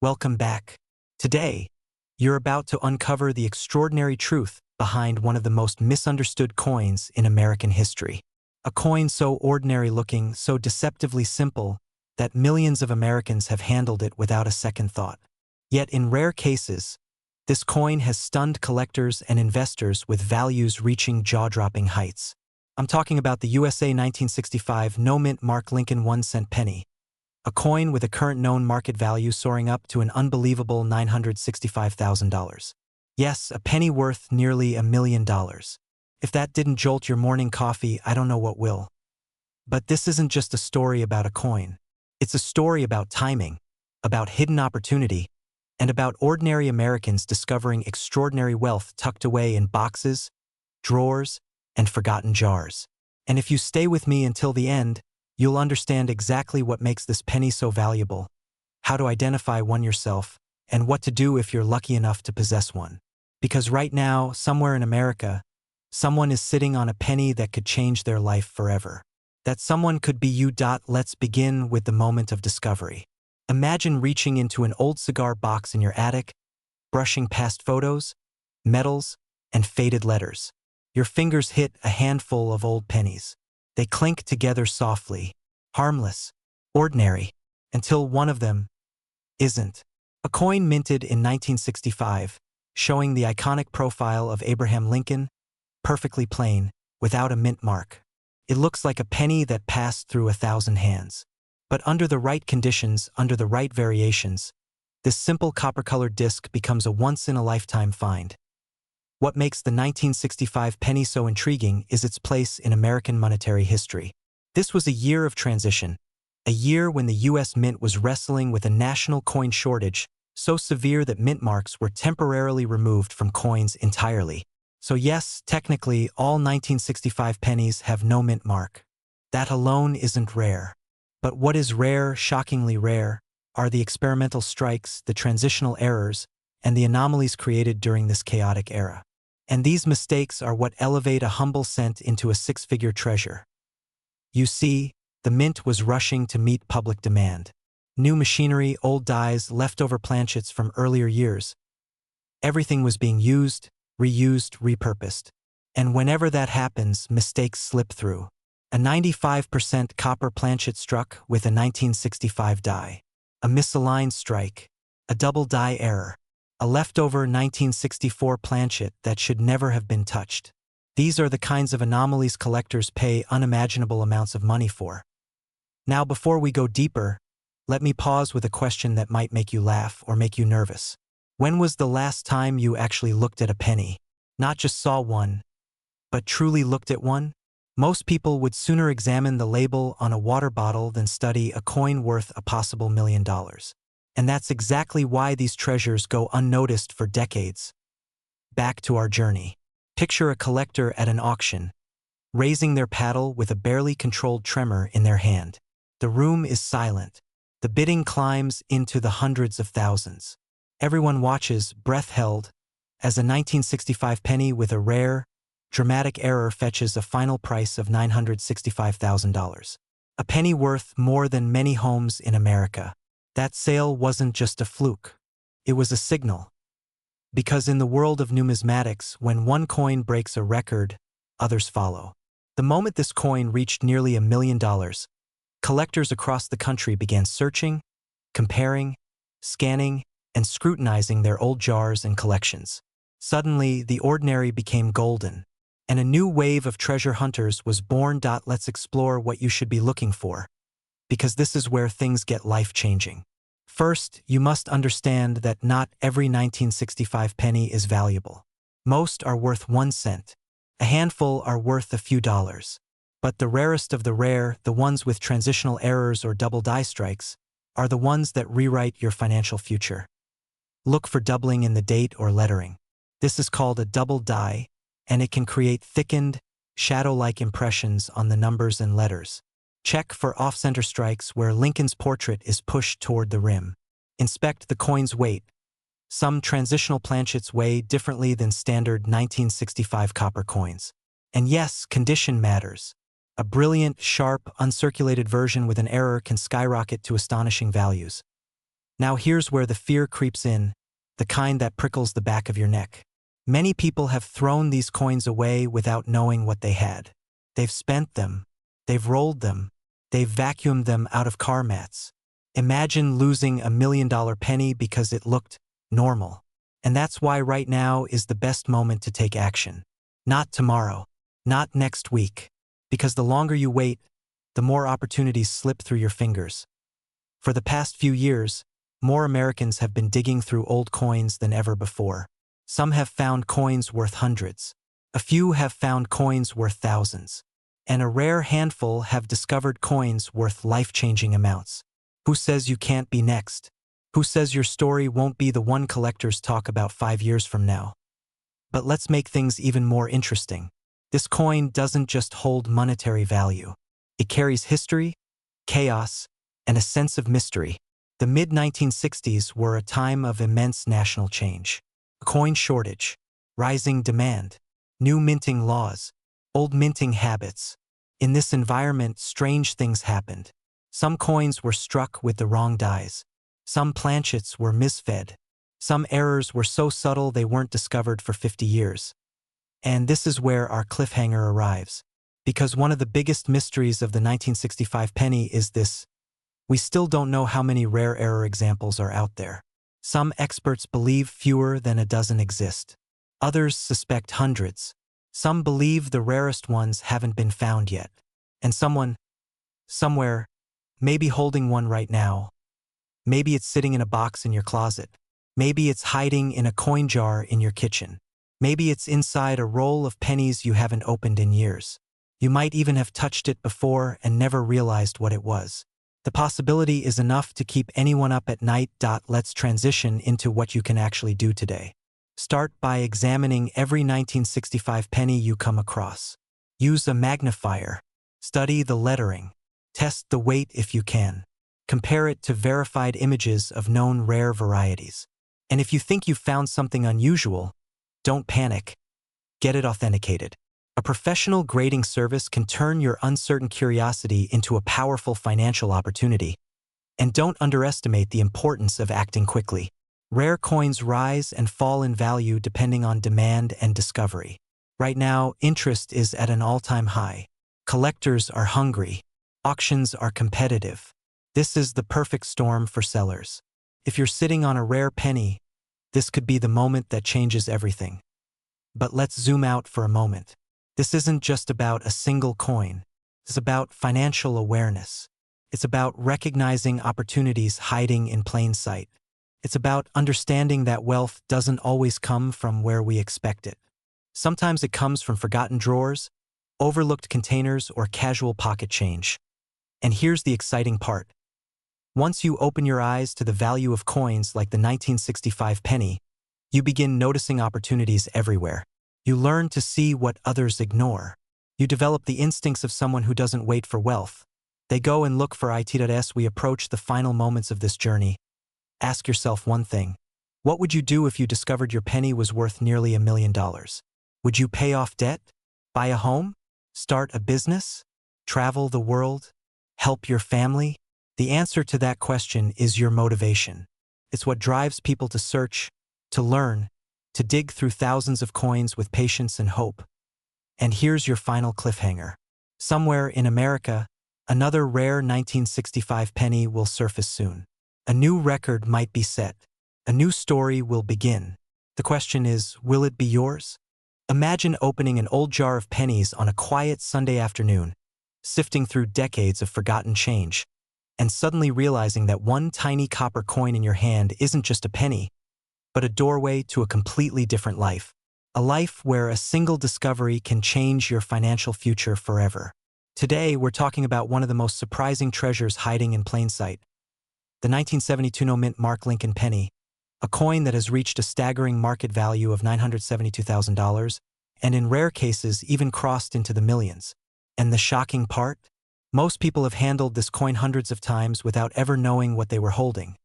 Welcome back. Today, you're about to uncover the extraordinary truth behind one of the most misunderstood coins in American history. A coin so ordinary-looking, so deceptively simple, that millions of Americans have handled it without a second thought. Yet in rare cases, this coin has stunned collectors and investors with values reaching jaw-dropping heights. I'm talking about the USA 1965 no-mint Mark Lincoln 1-cent penny, a coin with a current known market value soaring up to an unbelievable $965,000. Yes, a penny worth nearly $1 million. If that didn't jolt your morning coffee, I don't know what will. But this isn't just a story about a coin. It's a story about timing, about hidden opportunity, and about ordinary Americans discovering extraordinary wealth tucked away in boxes, drawers, and forgotten jars. And if you stay with me until the end, you'll understand exactly what makes this penny so valuable, how to identify one yourself, and what to do if you're lucky enough to possess one. Because right now, somewhere in America, someone is sitting on a penny that could change their life forever. That someone could be you. Let's begin with the moment of discovery. Imagine reaching into an old cigar box in your attic, brushing past photos, medals, and faded letters. Your fingers hit a handful of old pennies. They clink together softly, harmless, ordinary, until one of them isn't. A coin minted in 1965, showing the iconic profile of Abraham Lincoln, perfectly plain, without a mint mark. It looks like a penny that passed through 1,000 hands. But under the right conditions, under the right variations, this simple copper-colored disc becomes a once-in-a-lifetime find. What makes the 1965 penny so intriguing is its place in American monetary history. This was a year of transition, a year when the U.S. Mint was wrestling with a national coin shortage so severe that mint marks were temporarily removed from coins entirely. So yes, technically, all 1965 pennies have no mint mark. That alone isn't rare. But what is rare, shockingly rare, are the experimental strikes, the transitional errors, and the anomalies created during this chaotic era. And these mistakes are what elevate a humble cent into a six-figure treasure. You see, the mint was rushing to meet public demand. New machinery, old dies, leftover planchets from earlier years. Everything was being used, reused, repurposed. And whenever that happens, mistakes slip through. A 95% copper planchet struck with a 1965 die. A misaligned strike. A double die error. A leftover 1964 planchet that should never have been touched. These are the kinds of anomalies collectors pay unimaginable amounts of money for. Now, before we go deeper, let me pause with a question that might make you laugh or make you nervous. When was the last time you actually looked at a penny? Not just saw one, but truly looked at one? Most people would sooner examine the label on a water bottle than study a coin worth a possible $1 million. And that's exactly why these treasures go unnoticed for decades. Back to our journey. Picture a collector at an auction, raising their paddle with a barely controlled tremor in their hand. The room is silent. The bidding climbs into the hundreds of thousands. Everyone watches, breath held, as a 1965 penny with a rare, dramatic error fetches a final price of $965,000. A penny worth more than many homes in America. That sale wasn't just a fluke. It was a signal. Because in the world of numismatics, when one coin breaks a record, others follow. The moment this coin reached nearly $1 million, collectors across the country began searching, comparing, scanning, and scrutinizing their old jars and collections. Suddenly, the ordinary became golden, and a new wave of treasure hunters was born. Let's explore what you should be looking for, because this is where things get life-changing. First, you must understand that not every 1965 penny is valuable. Most are worth 1 cent. A handful are worth a few dollars. But the rarest of the rare, the ones with transitional errors or double die strikes, are the ones that rewrite your financial future. Look for doubling in the date or lettering. This is called a double die, and it can create thickened, shadow-like impressions on the numbers and letters. Check for off-center strikes where Lincoln's portrait is pushed toward the rim. Inspect the coin's weight. Some transitional planchets weigh differently than standard 1965 copper coins. And yes, condition matters. A brilliant, sharp, uncirculated version with an error can skyrocket to astonishing values. Now here's where the fear creeps in, the kind that prickles the back of your neck. Many people have thrown these coins away without knowing what they had. They've spent them. They've rolled them. They've vacuumed them out of car mats. Imagine losing $1 million penny because it looked normal. And that's why right now is the best moment to take action. Not tomorrow. Not next week. Because the longer you wait, the more opportunities slip through your fingers. For the past few years, more Americans have been digging through old coins than ever before. Some have found coins worth hundreds. A few have found coins worth thousands. And a rare handful have discovered coins worth life-changing amounts. Who says you can't be next? Who says your story won't be the one collectors talk about 5 years from now? But let's make things even more interesting. This coin doesn't just hold monetary value. It carries history, chaos, and a sense of mystery. The mid-1960s were a time of immense national change. A coin shortage, rising demand, new minting laws, old minting habits. In this environment, strange things happened. Some coins were struck with the wrong dies. Some planchets were misfed. Some errors were so subtle they weren't discovered for 50 years. And this is where our cliffhanger arrives. Because one of the biggest mysteries of the 1965 penny is this: we still don't know how many rare error examples are out there. Some experts believe fewer than a dozen exist. Others suspect hundreds. Some believe the rarest ones haven't been found yet. And someone, somewhere, may be holding one right now. Maybe it's sitting in a box in your closet. Maybe it's hiding in a coin jar in your kitchen. Maybe it's inside a roll of pennies you haven't opened in years. You might even have touched it before and never realized what it was. The possibility is enough to keep anyone up at night. Let's transition into what you can actually do today. Start by examining every 1965 penny you come across. Use a magnifier. Study the lettering. Test the weight if you can. Compare it to verified images of known rare varieties. And if you think you've found something unusual, don't panic. Get it authenticated. A professional grading service can turn your uncertain curiosity into a powerful financial opportunity. And don't underestimate the importance of acting quickly. Rare coins rise and fall in value depending on demand and discovery. Right now, interest is at an all-time high. Collectors are hungry. Auctions are competitive. This is the perfect storm for sellers. If you're sitting on a rare penny, this could be the moment that changes everything. But let's zoom out for a moment. This isn't just about a single coin. It's about financial awareness. It's about recognizing opportunities hiding in plain sight. It's about understanding that wealth doesn't always come from where we expect it. Sometimes it comes from forgotten drawers, overlooked containers, or casual pocket change. And here's the exciting part. Once you open your eyes to the value of coins like the 1965 penny, you begin noticing opportunities everywhere. You learn to see what others ignore. You develop the instincts of someone who doesn't wait for wealth. They go and look for it. As we approach the final moments of this journey, ask yourself one thing. What would you do if you discovered your penny was worth nearly $1 million? Would you pay off debt? Buy a home? Start a business? Travel the world? Help your family? The answer to that question is your motivation. It's what drives people to search, to learn, to dig through thousands of coins with patience and hope. And here's your final cliffhanger. Somewhere in America, another rare 1965 penny will surface soon. A new record might be set. A new story will begin. The question is, will it be yours? Imagine opening an old jar of pennies on a quiet Sunday afternoon, sifting through decades of forgotten change, and suddenly realizing that one tiny copper coin in your hand isn't just a penny, but a doorway to a completely different life. A life where a single discovery can change your financial future forever. Today, we're talking about one of the most surprising treasures hiding in plain sight. The 1972 no-mint Mark Lincoln penny, a coin that has reached a staggering market value of $972,000, and in rare cases even crossed into the millions. And the shocking part? Most people have handled this coin hundreds of times without ever knowing what they were holding.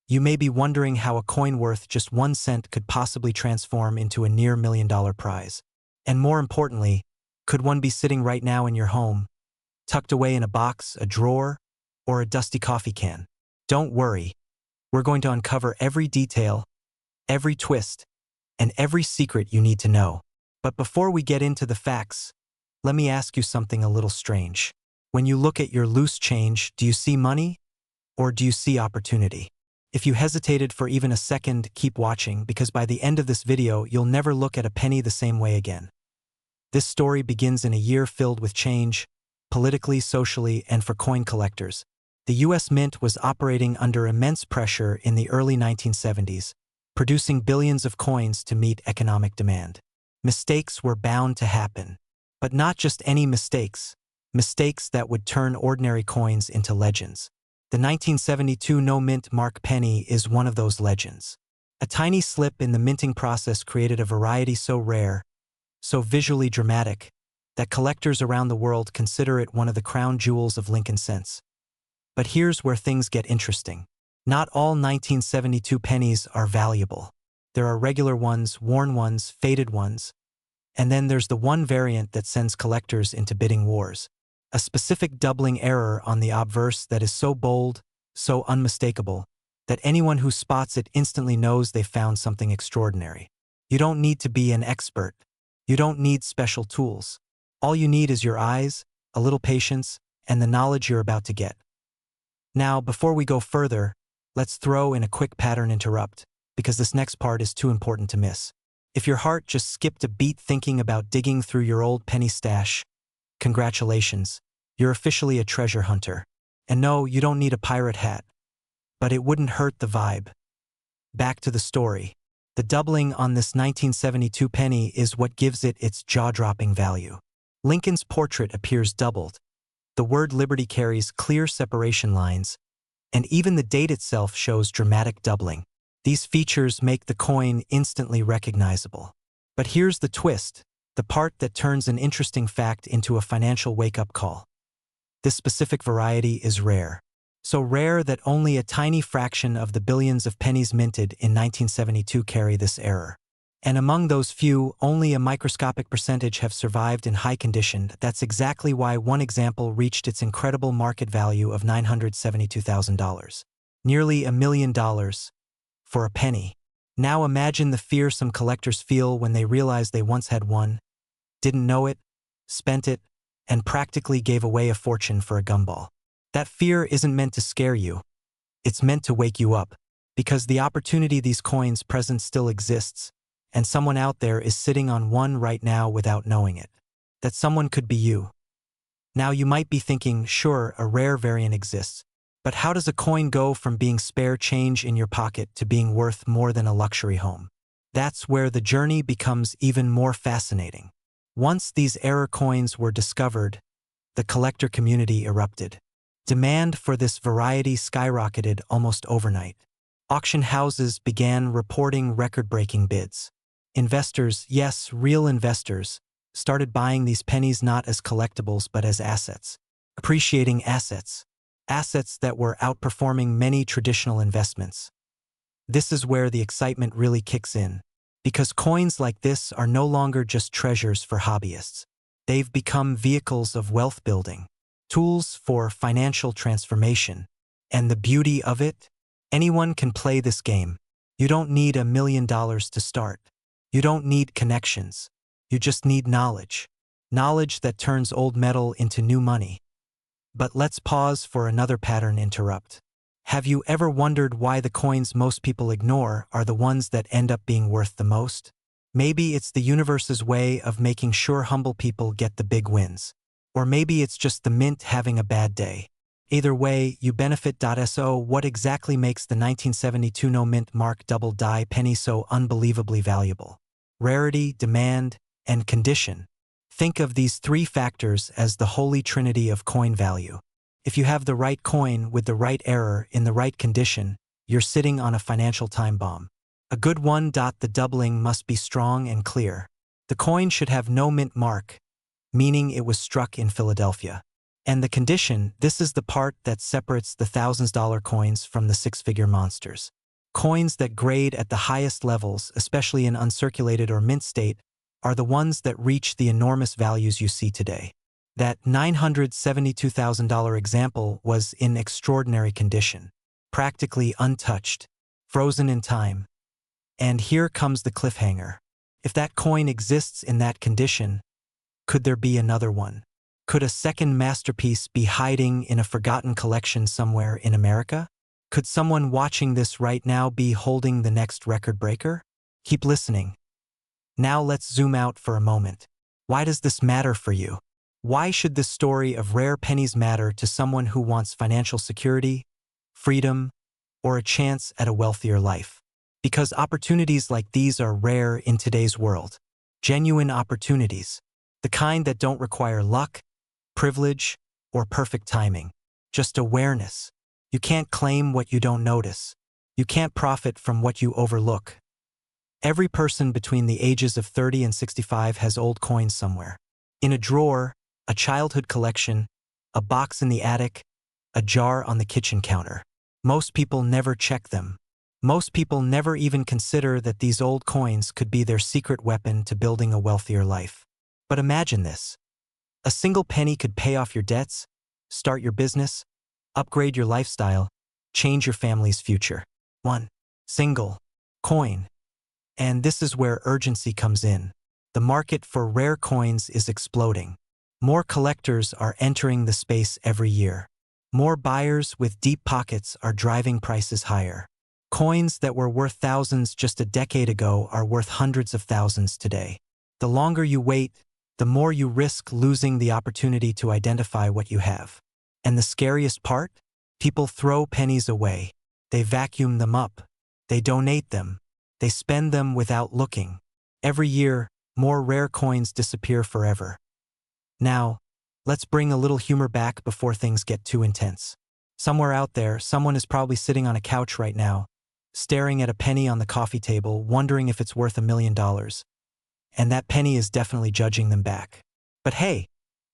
You may be wondering how a coin worth just 1 cent could possibly transform into a near $1 million prize. And more importantly, could one be sitting right now in your home, tucked away in a box, a drawer, or a dusty coffee can? Don't worry. We're going to uncover every detail, every twist, and every secret you need to know. But before we get into the facts, let me ask you something a little strange. When you look at your loose change, do you see money or do you see opportunity? If you hesitated for even a second, keep watching, because by the end of this video, you'll never look at a penny the same way again. This story begins in a year filled with change, politically, socially, and for coin collectors. The U.S. Mint was operating under immense pressure in the early 1970s, producing billions of coins to meet economic demand. Mistakes were bound to happen, but not just any mistakes, mistakes that would turn ordinary coins into legends. The 1972 no-mint mark penny is one of those legends. A tiny slip in the minting process created a variety so rare, so visually dramatic, that collectors around the world consider it one of the crown jewels of Lincoln cents. But here's where things get interesting. Not all 1972 pennies are valuable. There are regular ones, worn ones, faded ones, and then there's the one variant that sends collectors into bidding wars. A specific doubling error on the obverse that is so bold, so unmistakable, that anyone who spots it instantly knows they've found something extraordinary. You don't need to be an expert. You don't need special tools. All you need is your eyes, a little patience, and the knowledge you're about to get. Now, before we go further, let's throw in a quick pattern interrupt, because this next part is too important to miss. If your heart just skipped a beat thinking about digging through your old penny stash, congratulations, you're officially a treasure hunter. And no, you don't need a pirate hat, but it wouldn't hurt the vibe. Back to the story. The doubling on this 1972 penny is what gives it its jaw-dropping value. Lincoln's portrait appears doubled. The word liberty carries clear separation lines, and even the date itself shows dramatic doubling. These features make the coin instantly recognizable. But here's the twist, the part that turns an interesting fact into a financial wake-up call. This specific variety is rare. So rare that only a tiny fraction of the billions of pennies minted in 1972 carry this error. And among those few, only a microscopic percentage have survived in high condition. That's exactly why one example reached its incredible market value of $972,000. Nearly $1 million for a penny. Now imagine the fear some collectors feel when they realize they once had one, didn't know it, spent it, and practically gave away a fortune for a gumball. That fear isn't meant to scare you. It's meant to wake you up, because the opportunity these coins present still exists, and someone out there is sitting on one right now without knowing it. That someone could be you. Now you might be thinking, sure, a rare variant exists, but how does a coin go from being spare change in your pocket to being worth more than a luxury home? That's where the journey becomes even more fascinating. Once these error coins were discovered, the collector community erupted. Demand for this variety skyrocketed almost overnight. Auction houses began reporting record-breaking bids. Investors, yes, real investors, started buying these pennies not as collectibles but as assets. Appreciating assets. Assets that were outperforming many traditional investments. This is where the excitement really kicks in, because coins like this are no longer just treasures for hobbyists. They've become vehicles of wealth building, tools for financial transformation. And the beauty of it? Anyone can play this game. You don't need $1 million to start. You don't need connections. You just need knowledge. Knowledge that turns old metal into new money. But let's pause for another pattern interrupt. Have you ever wondered why the coins most people ignore are the ones that end up being worth the most? Maybe it's the universe's way of making sure humble people get the big wins. Or maybe it's just the mint having a bad day. Either way, you benefit. So what exactly makes the 1972 no-mint mark double die penny so unbelievably valuable? Rarity, demand, and condition. Think of these three factors as the holy trinity of coin value. If you have the right coin with the right error in the right condition, you're sitting on a financial time bomb. A good one. The doubling must be strong and clear. The coin should have no mint mark, meaning it was struck in Philadelphia. And the condition, this is the part that separates the $1,000 coins from the six-figure monsters. Coins that grade at the highest levels, especially in uncirculated or mint state, are the ones that reach the enormous values you see today. That $972,000 example was in extraordinary condition. practically untouched, frozen in time. And here comes the cliffhanger. If that coin exists in that condition, could there be another one? Could a second masterpiece be hiding in a forgotten collection somewhere in America? Could someone watching this right now be holding the next record breaker? Keep listening. Now let's zoom out for a moment. Why does this matter for you? Why should this story of rare pennies matter to someone who wants financial security, freedom, or a chance at a wealthier life? Because opportunities like these are rare in today's world. Genuine opportunities. The kind that don't require luck, privilege, or perfect timing. Just awareness. You can't claim what you don't notice. You can't profit from what you overlook. Every person between the ages of 30 and 65 has old coins somewhere. In a drawer, a childhood collection, a box in the attic, a jar on the kitchen counter. Most people never check them. Most people never even consider that these old coins could be their secret weapon to building a wealthier life. But imagine this. A single penny could pay off your debts, start your business, upgrade your lifestyle, change your family's future. One single coin. And this is where urgency comes in. The market for rare coins is exploding. More collectors are entering the space every year. More buyers with deep pockets are driving prices higher. Coins that were worth thousands just a decade ago are worth hundreds of thousands today. The longer you wait, the more you risk losing the opportunity to identify what you have. And the scariest part? People throw pennies away. They vacuum them up. They donate them. They spend them without looking. Every year, more rare coins disappear forever. Now, let's bring a little humor back before things get too intense. Somewhere out there, someone is probably sitting on a couch right now, staring at a penny on the coffee table, wondering if it's worth $1 million. And that penny is definitely judging them back. But hey,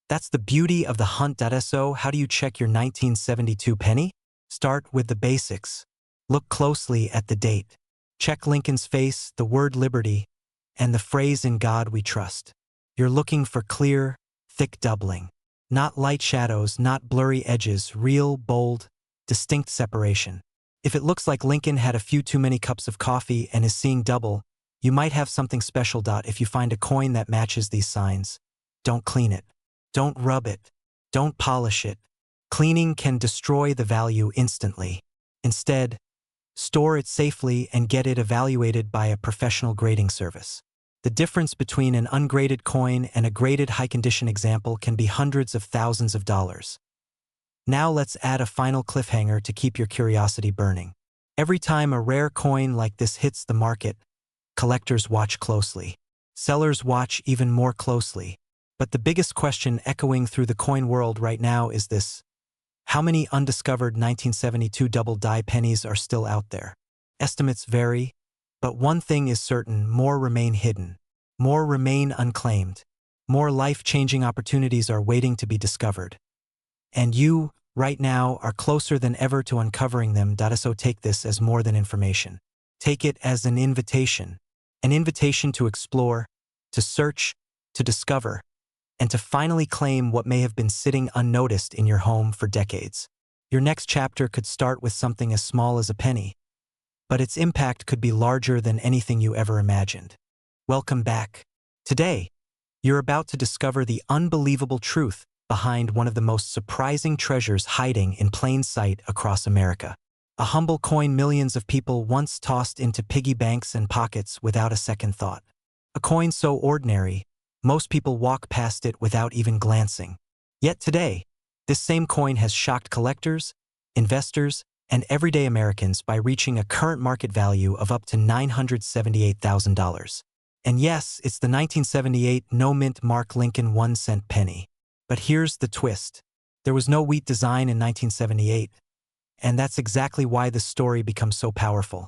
that's the beauty of the hunt. So how do you check your 1972 penny? Start with the basics. Look closely at the date. Check Lincoln's face, the word liberty, and the phrase "in God we trust." You're looking for clear, thick doubling. Not light shadows, not blurry edges, real, bold, distinct separation. If it looks like Lincoln had a few too many cups of coffee and is seeing double, you might have something special. If you find a coin that matches these signs, don't clean it. Don't rub it. Don't polish it. Cleaning can destroy the value instantly. Instead, store it safely and get it evaluated by a professional grading service. The difference between an ungraded coin and a graded high-condition example can be hundreds of thousands of dollars. Now let's add a final cliffhanger to keep your curiosity burning. Every time a rare coin like this hits the market, collectors watch closely. Sellers watch even more closely. But the biggest question echoing through the coin world right now is this: how many undiscovered 1972 double-die pennies are still out there? Estimates vary, but one thing is certain: more remain hidden. More remain unclaimed. More life-changing opportunities are waiting to be discovered. And you, right now, are closer than ever to uncovering them. So take this as more than information. Take it as an invitation to explore, to search, to discover, and to finally claim what may have been sitting unnoticed in your home for decades. Your next chapter could start with something as small as a penny, but its impact could be larger than anything you ever imagined. Welcome back. Today, you're about to discover the unbelievable truth behind one of the most surprising treasures hiding in plain sight across America. A humble coin millions of people once tossed into piggy banks and pockets without a second thought. A coin so ordinary, most people walk past it without even glancing. Yet today, this same coin has shocked collectors, investors, and everyday Americans by reaching a current market value of up to $978,000. And yes, it's the 1978 no-mint Mark Lincoln 1-cent penny. But here's the twist. There was no wheat design in 1978, and that's exactly why this story becomes so powerful.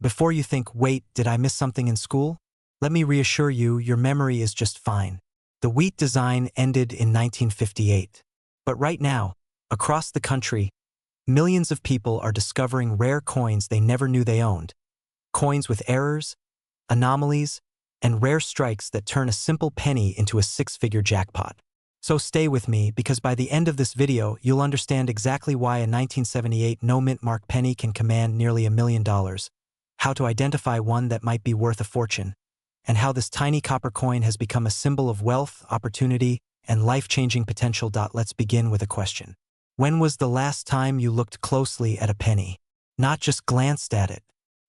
Before you think, wait, did I miss something in school? Let me reassure you, your memory is just fine. The wheat design ended in 1958. But right now, across the country, millions of people are discovering rare coins they never knew they owned. Coins with errors, anomalies, and rare strikes that turn a simple penny into a six-figure jackpot. So stay with me because by the end of this video, you'll understand exactly why a 1978 no-mint mark penny can command nearly $1 million, how to identify one that might be worth a fortune, and how this tiny copper coin has become a symbol of wealth, opportunity, and life-changing potential. Let's begin with a question. When was the last time you looked closely at a penny? Not just glanced at it,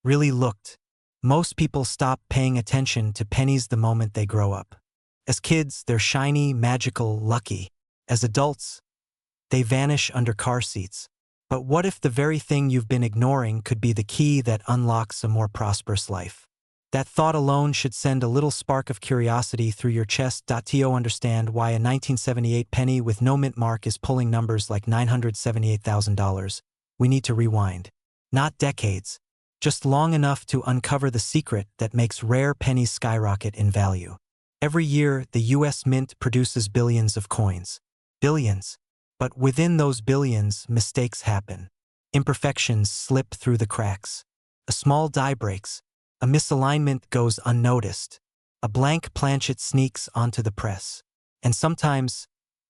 really looked. Most people stop paying attention to pennies the moment they grow up. As kids, they're shiny, magical, lucky. As adults, they vanish under car seats. But what if the very thing you've been ignoring could be the key that unlocks a more prosperous life? That thought alone should send a little spark of curiosity through your chest. To understand why a 1978 penny with no mint mark is pulling numbers like $978,000, we need to rewind. Not decades, just long enough to uncover the secret that makes rare pennies skyrocket in value. Every year, the U.S. Mint produces billions of coins. Billions. But within those billions, mistakes happen. Imperfections slip through the cracks. A small die breaks. A misalignment goes unnoticed. A blank planchet sneaks onto the press. And sometimes,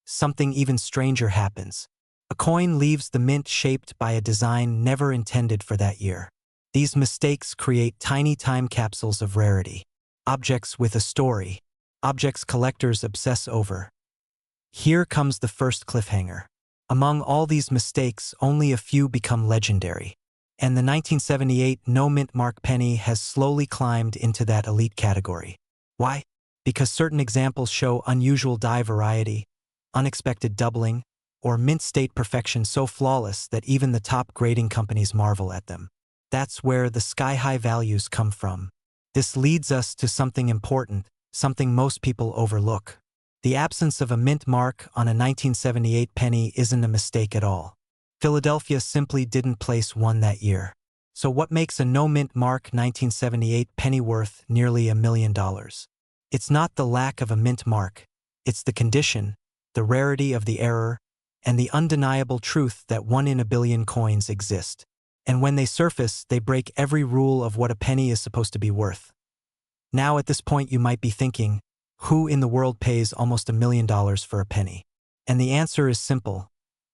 something even stranger happens. A coin leaves the mint shaped by a design never intended for that year. These mistakes create tiny time capsules of rarity. Objects with a story. Objects collectors obsess over. Here comes the first cliffhanger. Among all these mistakes, only a few become legendary. And the 1978 no-mint mark penny has slowly climbed into that elite category. Why? Because certain examples show unusual die variety, unexpected doubling, or mint state perfection so flawless that even the top grading companies marvel at them. That's where the sky-high values come from. This leads us to something important, something most people overlook. The absence of a mint mark on a 1978 penny isn't a mistake at all. Philadelphia simply didn't place one that year. So what makes a no-mint mark 1978 penny worth nearly $1 million? It's not the lack of a mint mark. It's the condition, the rarity of the error, and the undeniable truth that 1 in a billion coins exist. And when they surface, they break every rule of what a penny is supposed to be worth. Now at this point you might be thinking, who in the world pays almost $1 million for a penny? And the answer is simple.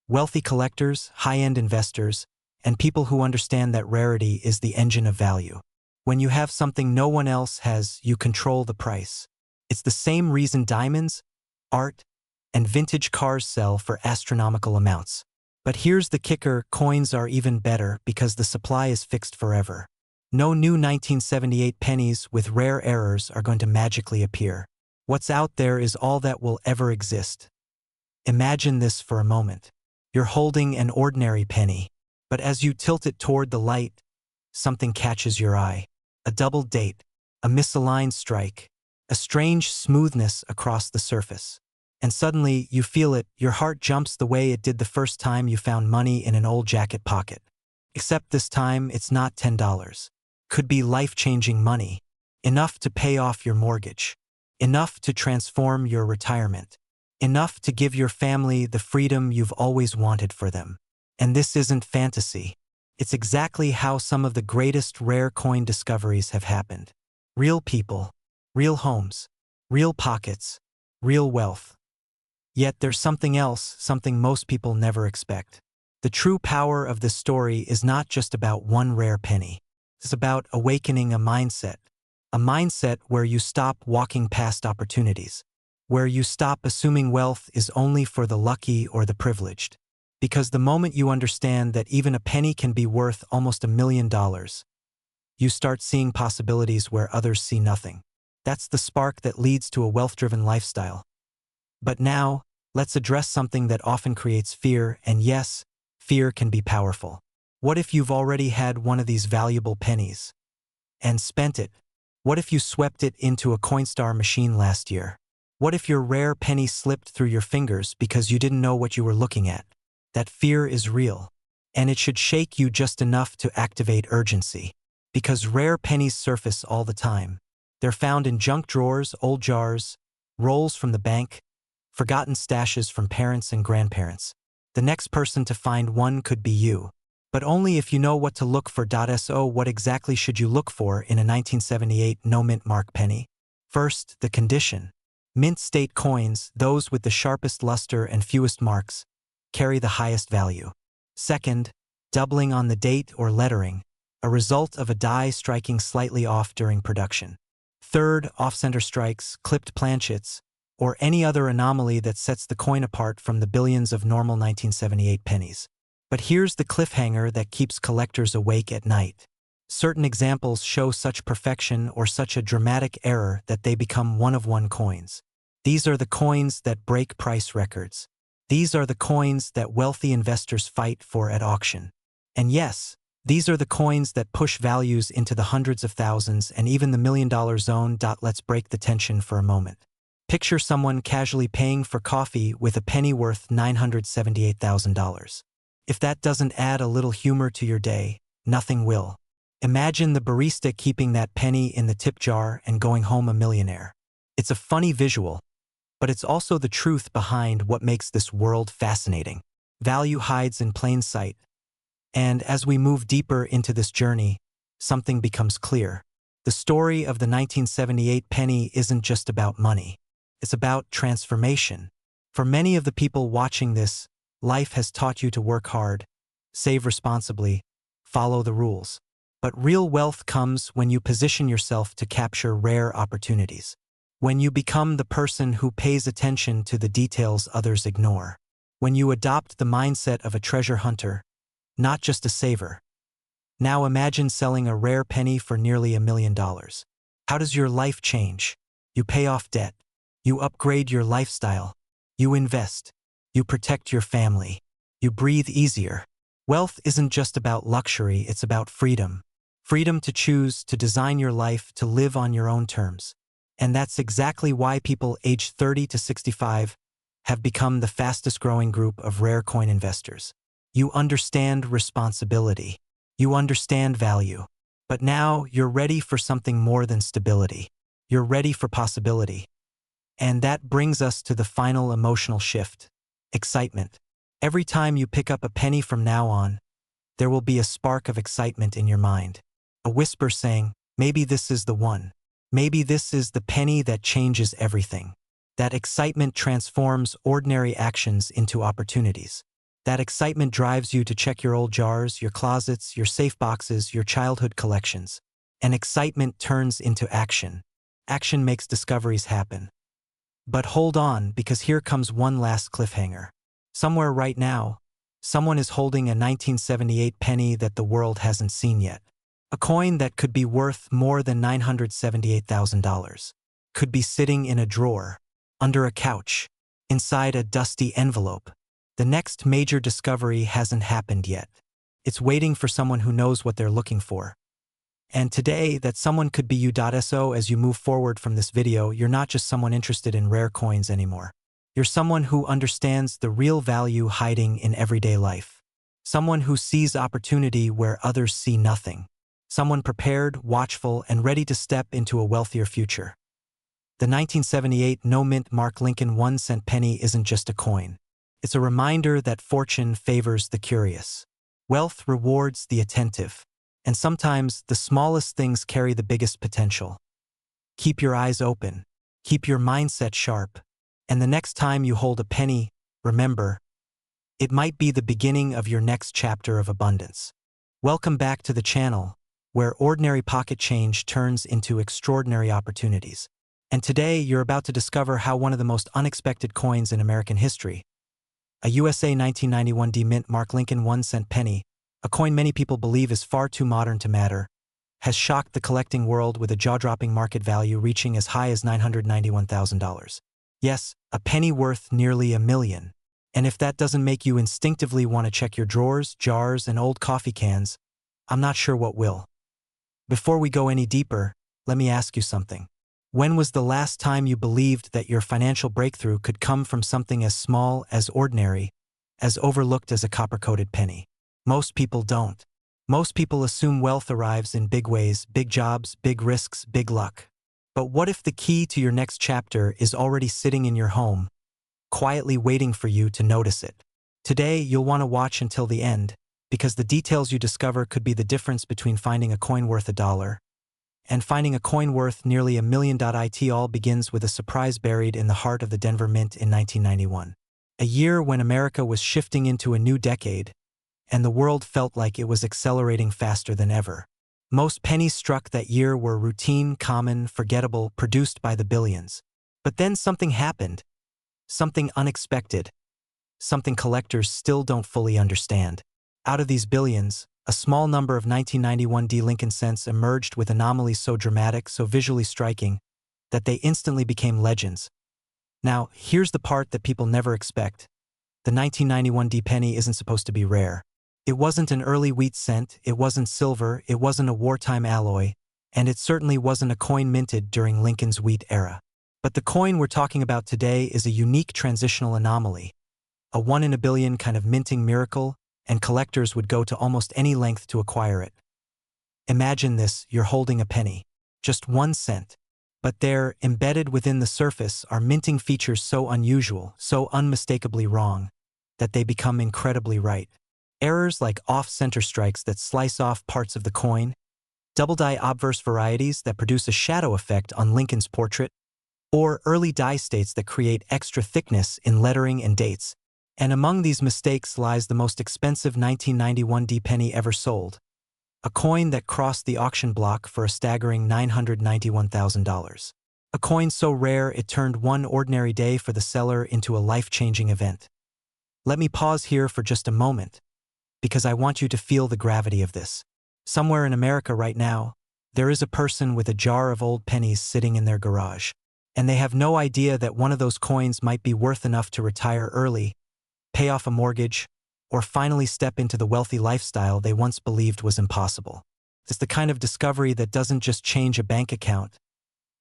Wealthy collectors, high-end investors, and people who understand that rarity is the engine of value. When you have something no one else has, you control the price. It's the same reason diamonds, art, and vintage cars sell for astronomical amounts. But here's the kicker, coins are even better because the supply is fixed forever. No new 1978 pennies with rare errors are going to magically appear. What's out there is all that will ever exist. Imagine this for a moment. You're holding an ordinary penny, but as you tilt it toward the light, something catches your eye. A double date, a misaligned strike, a strange smoothness across the surface. And suddenly, you feel it, your heart jumps the way it did the first time you found money in an old jacket pocket. Except this time, it's not $10. Could be life-changing money, enough to pay off your mortgage, enough to transform your retirement, enough to give your family the freedom you've always wanted for them. And this isn't fantasy. It's exactly how some of the greatest rare coin discoveries have happened. Real people, real homes, real pockets, real wealth. Yet there's something else, something most people never expect. The true power of this story is not just about one rare penny. It's about awakening a mindset where you stop walking past opportunities, where you stop assuming wealth is only for the lucky or the privileged. Because the moment you understand that even a penny can be worth almost $1 million, you start seeing possibilities where others see nothing. That's the spark that leads to a wealth-driven lifestyle. But now, let's address something that often creates fear, and yes, fear can be powerful. What if you've already had one of these valuable pennies and spent it? What if you swept it into a Coinstar machine last year? What if your rare penny slipped through your fingers because you didn't know what you were looking at? That fear is real, and it should shake you just enough to activate urgency. Because rare pennies surface all the time. They're found in junk drawers, old jars, rolls from the bank, forgotten stashes from parents and grandparents. The next person to find one could be you. But only if you know what to look for. So what exactly should you look for in a 1978 no-mint mark penny? First, the condition. Mint state coins, those with the sharpest luster and fewest marks, carry the highest value. Second, doubling on the date or lettering, a result of a die striking slightly off during production. Third, off-center strikes, clipped planchets, or any other anomaly that sets the coin apart from the billions of normal 1978 pennies. But here's the cliffhanger that keeps collectors awake at night. Certain examples show such perfection or such a dramatic error that they become one-of-one coins. These are the coins that break price records. These are the coins that wealthy investors fight for at auction. And yes, these are the coins that push values into the hundreds of thousands and even the million-dollar zone. Let's break the tension for a moment. Picture someone casually paying for coffee with a penny worth $978,000. If that doesn't add a little humor to your day, nothing will. Imagine the barista keeping that penny in the tip jar and going home a millionaire. It's a funny visual, but it's also the truth behind what makes this world fascinating. Value hides in plain sight. And as we move deeper into this journey, something becomes clear. The story of the 1978 penny isn't just about money. It's about transformation. For many of the people watching this, life has taught you to work hard, save responsibly, follow the rules. But real wealth comes when you position yourself to capture rare opportunities. When you become the person who pays attention to the details others ignore. When you adopt the mindset of a treasure hunter, not just a saver. Now imagine selling a rare penny for nearly $1 million. How does your life change? You pay off debt. You upgrade your lifestyle. You invest. You protect your family. You breathe easier. Wealth isn't just about luxury, it's about freedom. Freedom to choose, to design your life, to live on your own terms. And that's exactly why people aged 30 to 65 have become the fastest growing group of rare coin investors. You understand responsibility. You understand value. But now you're ready for something more than stability. You're ready for possibility. And that brings us to the final emotional shift: excitement. Every time you pick up a penny from now on, there will be a spark of excitement in your mind. A whisper saying, maybe this is the one. Maybe this is the penny that changes everything. That excitement transforms ordinary actions into opportunities. That excitement drives you to check your old jars, your closets, your safe boxes, your childhood collections. And excitement turns into action. Action makes discoveries happen. But hold on, because here comes one last cliffhanger. Somewhere right now, someone is holding a 1978 penny that the world hasn't seen yet. A coin that could be worth more than $978,000. Could be sitting in a drawer, under a couch, inside a dusty envelope. The next major discovery hasn't happened yet. It's waiting for someone who knows what they're looking for. And today, that someone could be you. So as you move forward from this video, you're not just someone interested in rare coins anymore. You're someone who understands the real value hiding in everyday life. Someone who sees opportunity where others see nothing. Someone prepared, watchful, and ready to step into a wealthier future. The 1978 no-mint Mark Lincoln 1-cent penny isn't just a coin. It's a reminder that fortune favors the curious. Wealth rewards the attentive. And sometimes the smallest things carry the biggest potential. Keep your eyes open. Keep your mindset sharp. And the next time you hold a penny, remember, it might be the beginning of your next chapter of abundance. Welcome back to the channel, where ordinary pocket change turns into extraordinary opportunities. And today you're about to discover how one of the most unexpected coins in American history, a USA 1991 D-Mint Mark Lincoln 1-cent penny, a coin many people believe is far too modern to matter, has shocked the collecting world with a jaw-dropping market value reaching as high as $991,000. Yes, a penny worth nearly $1 million. And if that doesn't make you instinctively want to check your drawers, jars, and old coffee cans, I'm not sure what will. Before we go any deeper, let me ask you something. When was the last time you believed that your financial breakthrough could come from something as small, as ordinary, as overlooked as a copper-coated penny? Most people don't. Most people assume wealth arrives in big ways, big jobs, big risks, big luck. But what if the key to your next chapter is already sitting in your home, quietly waiting for you to notice it? Today, you'll want to watch until the end, because the details you discover could be the difference between finding a coin worth $1 and finding a coin worth nearly $1 million. It all begins with a surprise buried in the heart of the Denver Mint in 1991. A year when America was shifting into a new decade, and the world felt like it was accelerating faster than ever. Most pennies struck that year were routine, common, forgettable, produced by the billions. But then something happened. Something unexpected. Something collectors still don't fully understand. Out of these billions, a small number of 1991 Lincoln cents emerged with anomalies so dramatic, so visually striking, that they instantly became legends. Now, here's the part that people never expect. The 1991 penny isn't supposed to be rare. It wasn't an early wheat cent, it wasn't silver, it wasn't a wartime alloy, and it certainly wasn't a coin minted during Lincoln's wheat era. But the coin we're talking about today is a unique transitional anomaly, a one-in-a-billion kind of minting miracle, and collectors would go to almost any length to acquire it. Imagine this, you're holding a penny, just 1 cent. But there, embedded within the surface, are minting features so unusual, so unmistakably wrong, that they become incredibly right. Errors like off-center strikes that slice off parts of the coin, double-die obverse varieties that produce a shadow effect on Lincoln's portrait, or early die states that create extra thickness in lettering and dates. And among these mistakes lies the most expensive 1991 penny ever sold, a coin that crossed the auction block for a staggering $991,000. A coin so rare it turned one ordinary day for the seller into a life-changing event. Let me pause here for just a moment, because I want you to feel the gravity of this. Somewhere in America right now, there is a person with a jar of old pennies sitting in their garage, and they have no idea that one of those coins might be worth enough to retire early, pay off a mortgage, or finally step into the wealthy lifestyle they once believed was impossible. It's the kind of discovery that doesn't just change a bank account,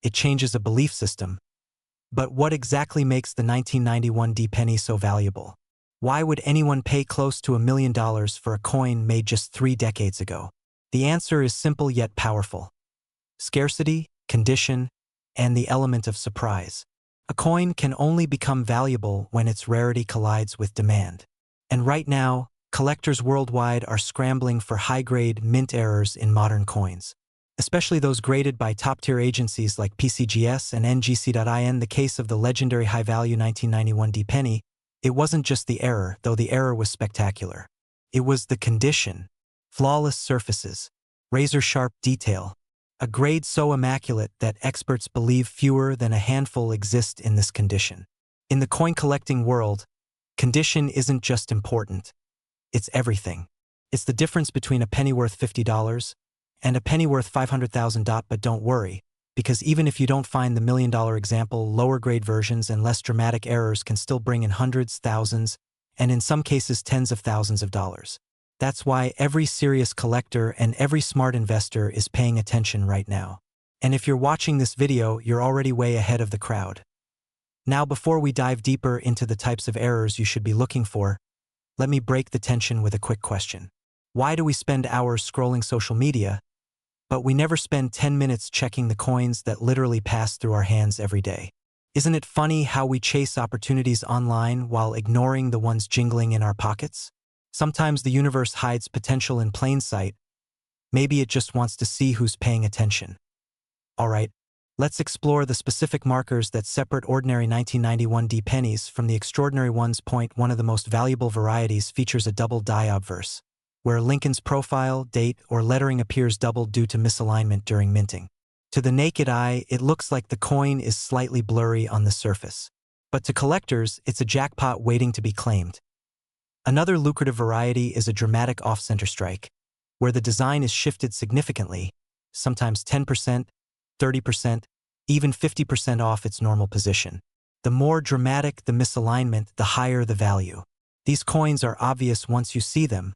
it changes a belief system. But what exactly makes the 1991 penny so valuable? Why would anyone pay close to $1 million for a coin made just 3 decades ago? The answer is simple yet powerful. Scarcity, condition, and the element of surprise. A coin can only become valuable when its rarity collides with demand. And right now, collectors worldwide are scrambling for high-grade mint errors in modern coins, especially those graded by top-tier agencies like PCGS and NGC.in. The case of the legendary high-value 1991 penny, it wasn't just the error, though the error was spectacular. It was the condition. Flawless surfaces, razor-sharp detail, a grade so immaculate that experts believe fewer than a handful exist in this condition. In the coin-collecting world, condition isn't just important, it's everything. It's the difference between a penny worth $50 and a penny worth $500,000. But don't worry, because even if you don't find the $1 million example, lower-grade versions and less dramatic errors can still bring in hundreds, thousands, and in some cases tens of thousands of dollars. That's why every serious collector and every smart investor is paying attention right now. And if you're watching this video, you're already way ahead of the crowd. Now, before we dive deeper into the types of errors you should be looking for, let me break the tension with a quick question. Why do we spend hours scrolling social media, but we never spend 10 minutes checking the coins that literally pass through our hands every day? Isn't it funny how we chase opportunities online while ignoring the ones jingling in our pockets? Sometimes the universe hides potential in plain sight. Maybe it just wants to see who's paying attention. All right, let's explore the specific markers that separate ordinary 1991 pennies from the extraordinary ones. One of the most valuable varieties features a double die obverse, where Lincoln's profile, date, or lettering appears doubled due to misalignment during minting. To the naked eye, it looks like the coin is slightly blurry on the surface. But to collectors, it's a jackpot waiting to be claimed. Another lucrative variety is a dramatic off-center strike, where the design is shifted significantly, sometimes 10%, 30%, even 50% off its normal position. The more dramatic the misalignment, the higher the value. These coins are obvious once you see them,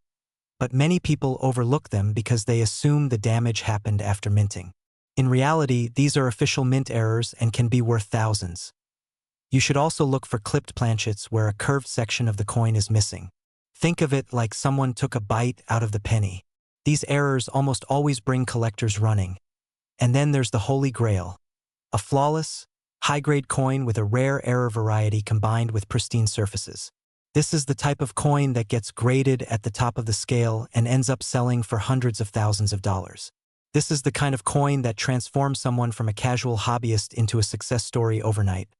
but many people overlook them because they assume the damage happened after minting. In reality, these are official mint errors and can be worth thousands. You should also look for clipped planchets where a curved section of the coin is missing. Think of it like someone took a bite out of the penny. These errors almost always bring collectors running. And then there's the Holy Grail, a flawless, high-grade coin with a rare error variety combined with pristine surfaces. This is the type of coin that gets graded at the top of the scale and ends up selling for hundreds of thousands of dollars. This is the kind of coin that transforms someone from a casual hobbyist into a success story overnight.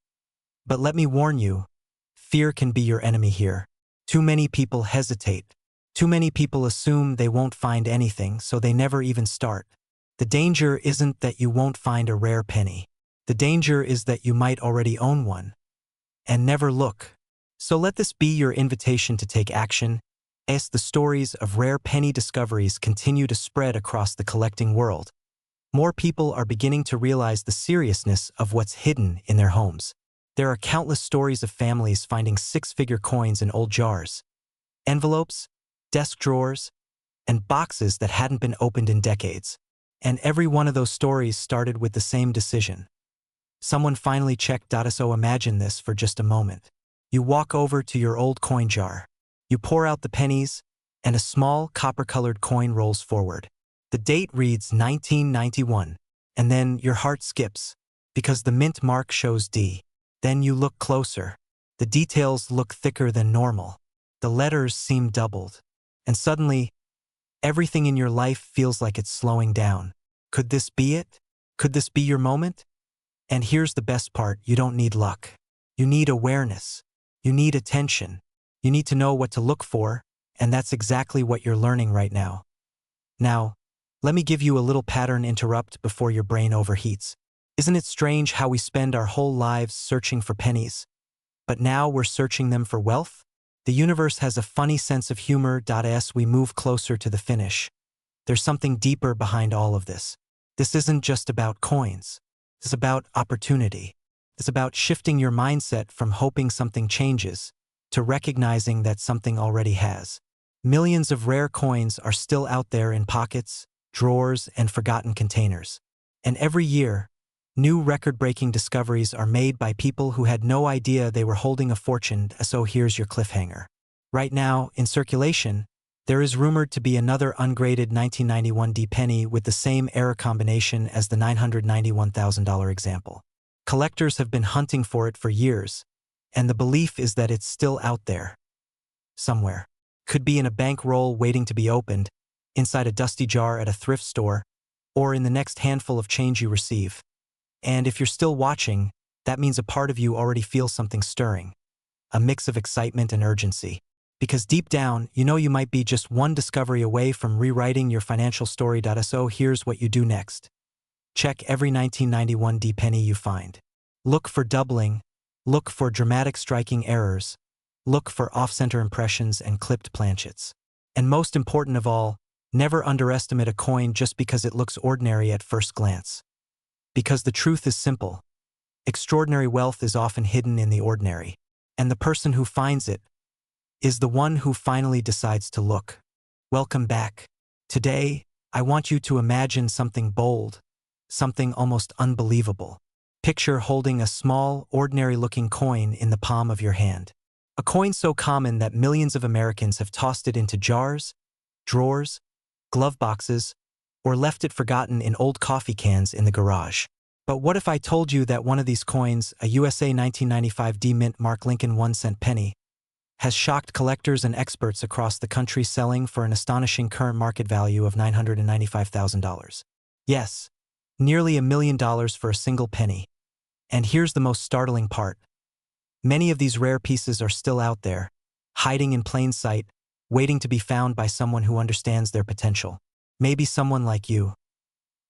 But let me warn you, fear can be your enemy here. Too many people hesitate. Too many people assume they won't find anything, so they never even start. The danger isn't that you won't find a rare penny. The danger is that you might already own one and never look. So let this be your invitation to take action, as the stories of rare penny discoveries continue to spread across the collecting world. More people are beginning to realize the seriousness of what's hidden in their homes. There are countless stories of families finding six-figure coins in old jars, envelopes, desk drawers, and boxes that hadn't been opened in decades. And every one of those stories started with the same decision. Someone finally checked. So imagine this for just a moment. You walk over to your old coin jar. You pour out the pennies, and a small copper-colored coin rolls forward. The date reads 1991, and then your heart skips, because the mint mark shows D. Then you look closer. The details look thicker than normal. The letters seem doubled. And suddenly, everything in your life feels like it's slowing down. Could this be it? Could this be your moment? And here's the best part: you don't need luck. You need awareness. You need attention. You need to know what to look for, and that's exactly what you're learning right now. Now, let me give you a little pattern interrupt before your brain overheats. Isn't it strange how we spend our whole lives searching for pennies, but now we're searching them for wealth? The universe has a funny sense of humor. As we move closer to the finish, there's something deeper behind all of this. This isn't just about coins. It's about opportunity. It's about shifting your mindset from hoping something changes to recognizing that something already has. Millions of rare coins are still out there in pockets, drawers, and forgotten containers. And every year, new record-breaking discoveries are made by people who had no idea they were holding a fortune. So here's your cliffhanger. Right now, in circulation, there is rumored to be another ungraded 1991 D penny with the same error combination as the $991,000 example. Collectors have been hunting for it for years, and the belief is that it's still out there, somewhere. Could be in a bank roll waiting to be opened, inside a dusty jar at a thrift store, or in the next handful of change you receive. And if you're still watching, that means a part of you already feels something stirring, a mix of excitement and urgency. Because deep down, you know you might be just one discovery away from rewriting your financial story. So here's what you do next. Check every 1991 D penny you find. Look for doubling, look for dramatic striking errors, look for off-center impressions and clipped planchets. And most important of all, never underestimate a coin just because it looks ordinary at first glance. Because the truth is simple. Extraordinary wealth is often hidden in the ordinary, and the person who finds it is the one who finally decides to look. Welcome back. Today, I want you to imagine something bold, something almost unbelievable. Picture holding a small, ordinary-looking coin in the palm of your hand. A coin so common that millions of Americans have tossed it into jars, drawers, glove boxes, or left it forgotten in old coffee cans in the garage. But what if I told you that one of these coins, a USA 1995 D Mint Mark Lincoln 1-cent penny, has shocked collectors and experts across the country, selling for an astonishing current market value of $995,000. Yes, nearly $1 million for a single penny. And here's the most startling part. Many of these rare pieces are still out there, hiding in plain sight, waiting to be found by someone who understands their potential. Maybe someone like you.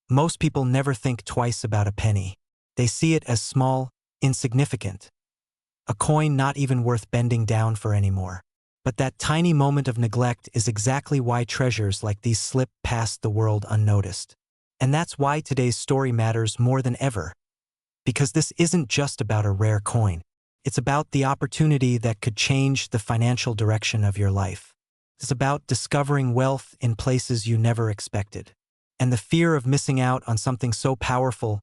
Most people never think twice about a penny. They see it as small, insignificant. A coin not even worth bending down for anymore. But that tiny moment of neglect is exactly why treasures like these slip past the world unnoticed. And that's why today's story matters more than ever. Because this isn't just about a rare coin. It's about the opportunity that could change the financial direction of your life. It's about discovering wealth in places you never expected. And the fear of missing out on something so powerful,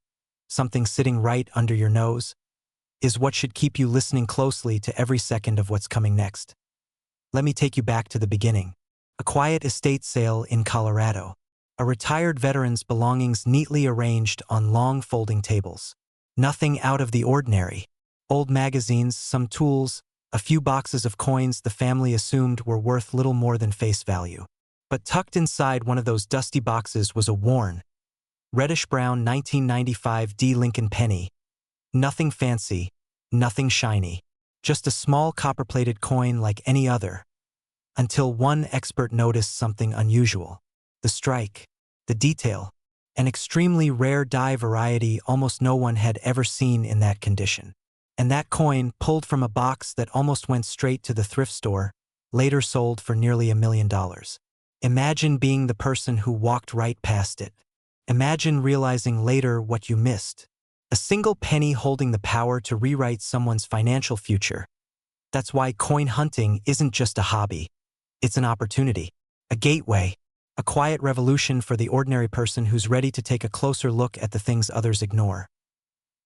something sitting right under your nose, is what should keep you listening closely to every second of what's coming next. Let me take you back to the beginning. A quiet estate sale in Colorado. A retired veteran's belongings neatly arranged on long folding tables. Nothing out of the ordinary. Old magazines, some tools, a few boxes of coins the family assumed were worth little more than face value. But tucked inside one of those dusty boxes was a worn, reddish-brown 1995 D Lincoln penny. Nothing fancy, nothing shiny. Just a small copper-plated coin like any other. Until one expert noticed something unusual. The strike, the detail, an extremely rare die variety almost no one had ever seen in that condition. And that coin, pulled from a box that almost went straight to the thrift store, later sold for nearly $1 million. Imagine being the person who walked right past it. Imagine realizing later what you missed. A single penny holding the power to rewrite someone's financial future. That's why coin hunting isn't just a hobby. It's an opportunity, a gateway, a quiet revolution for the ordinary person who's ready to take a closer look at the things others ignore.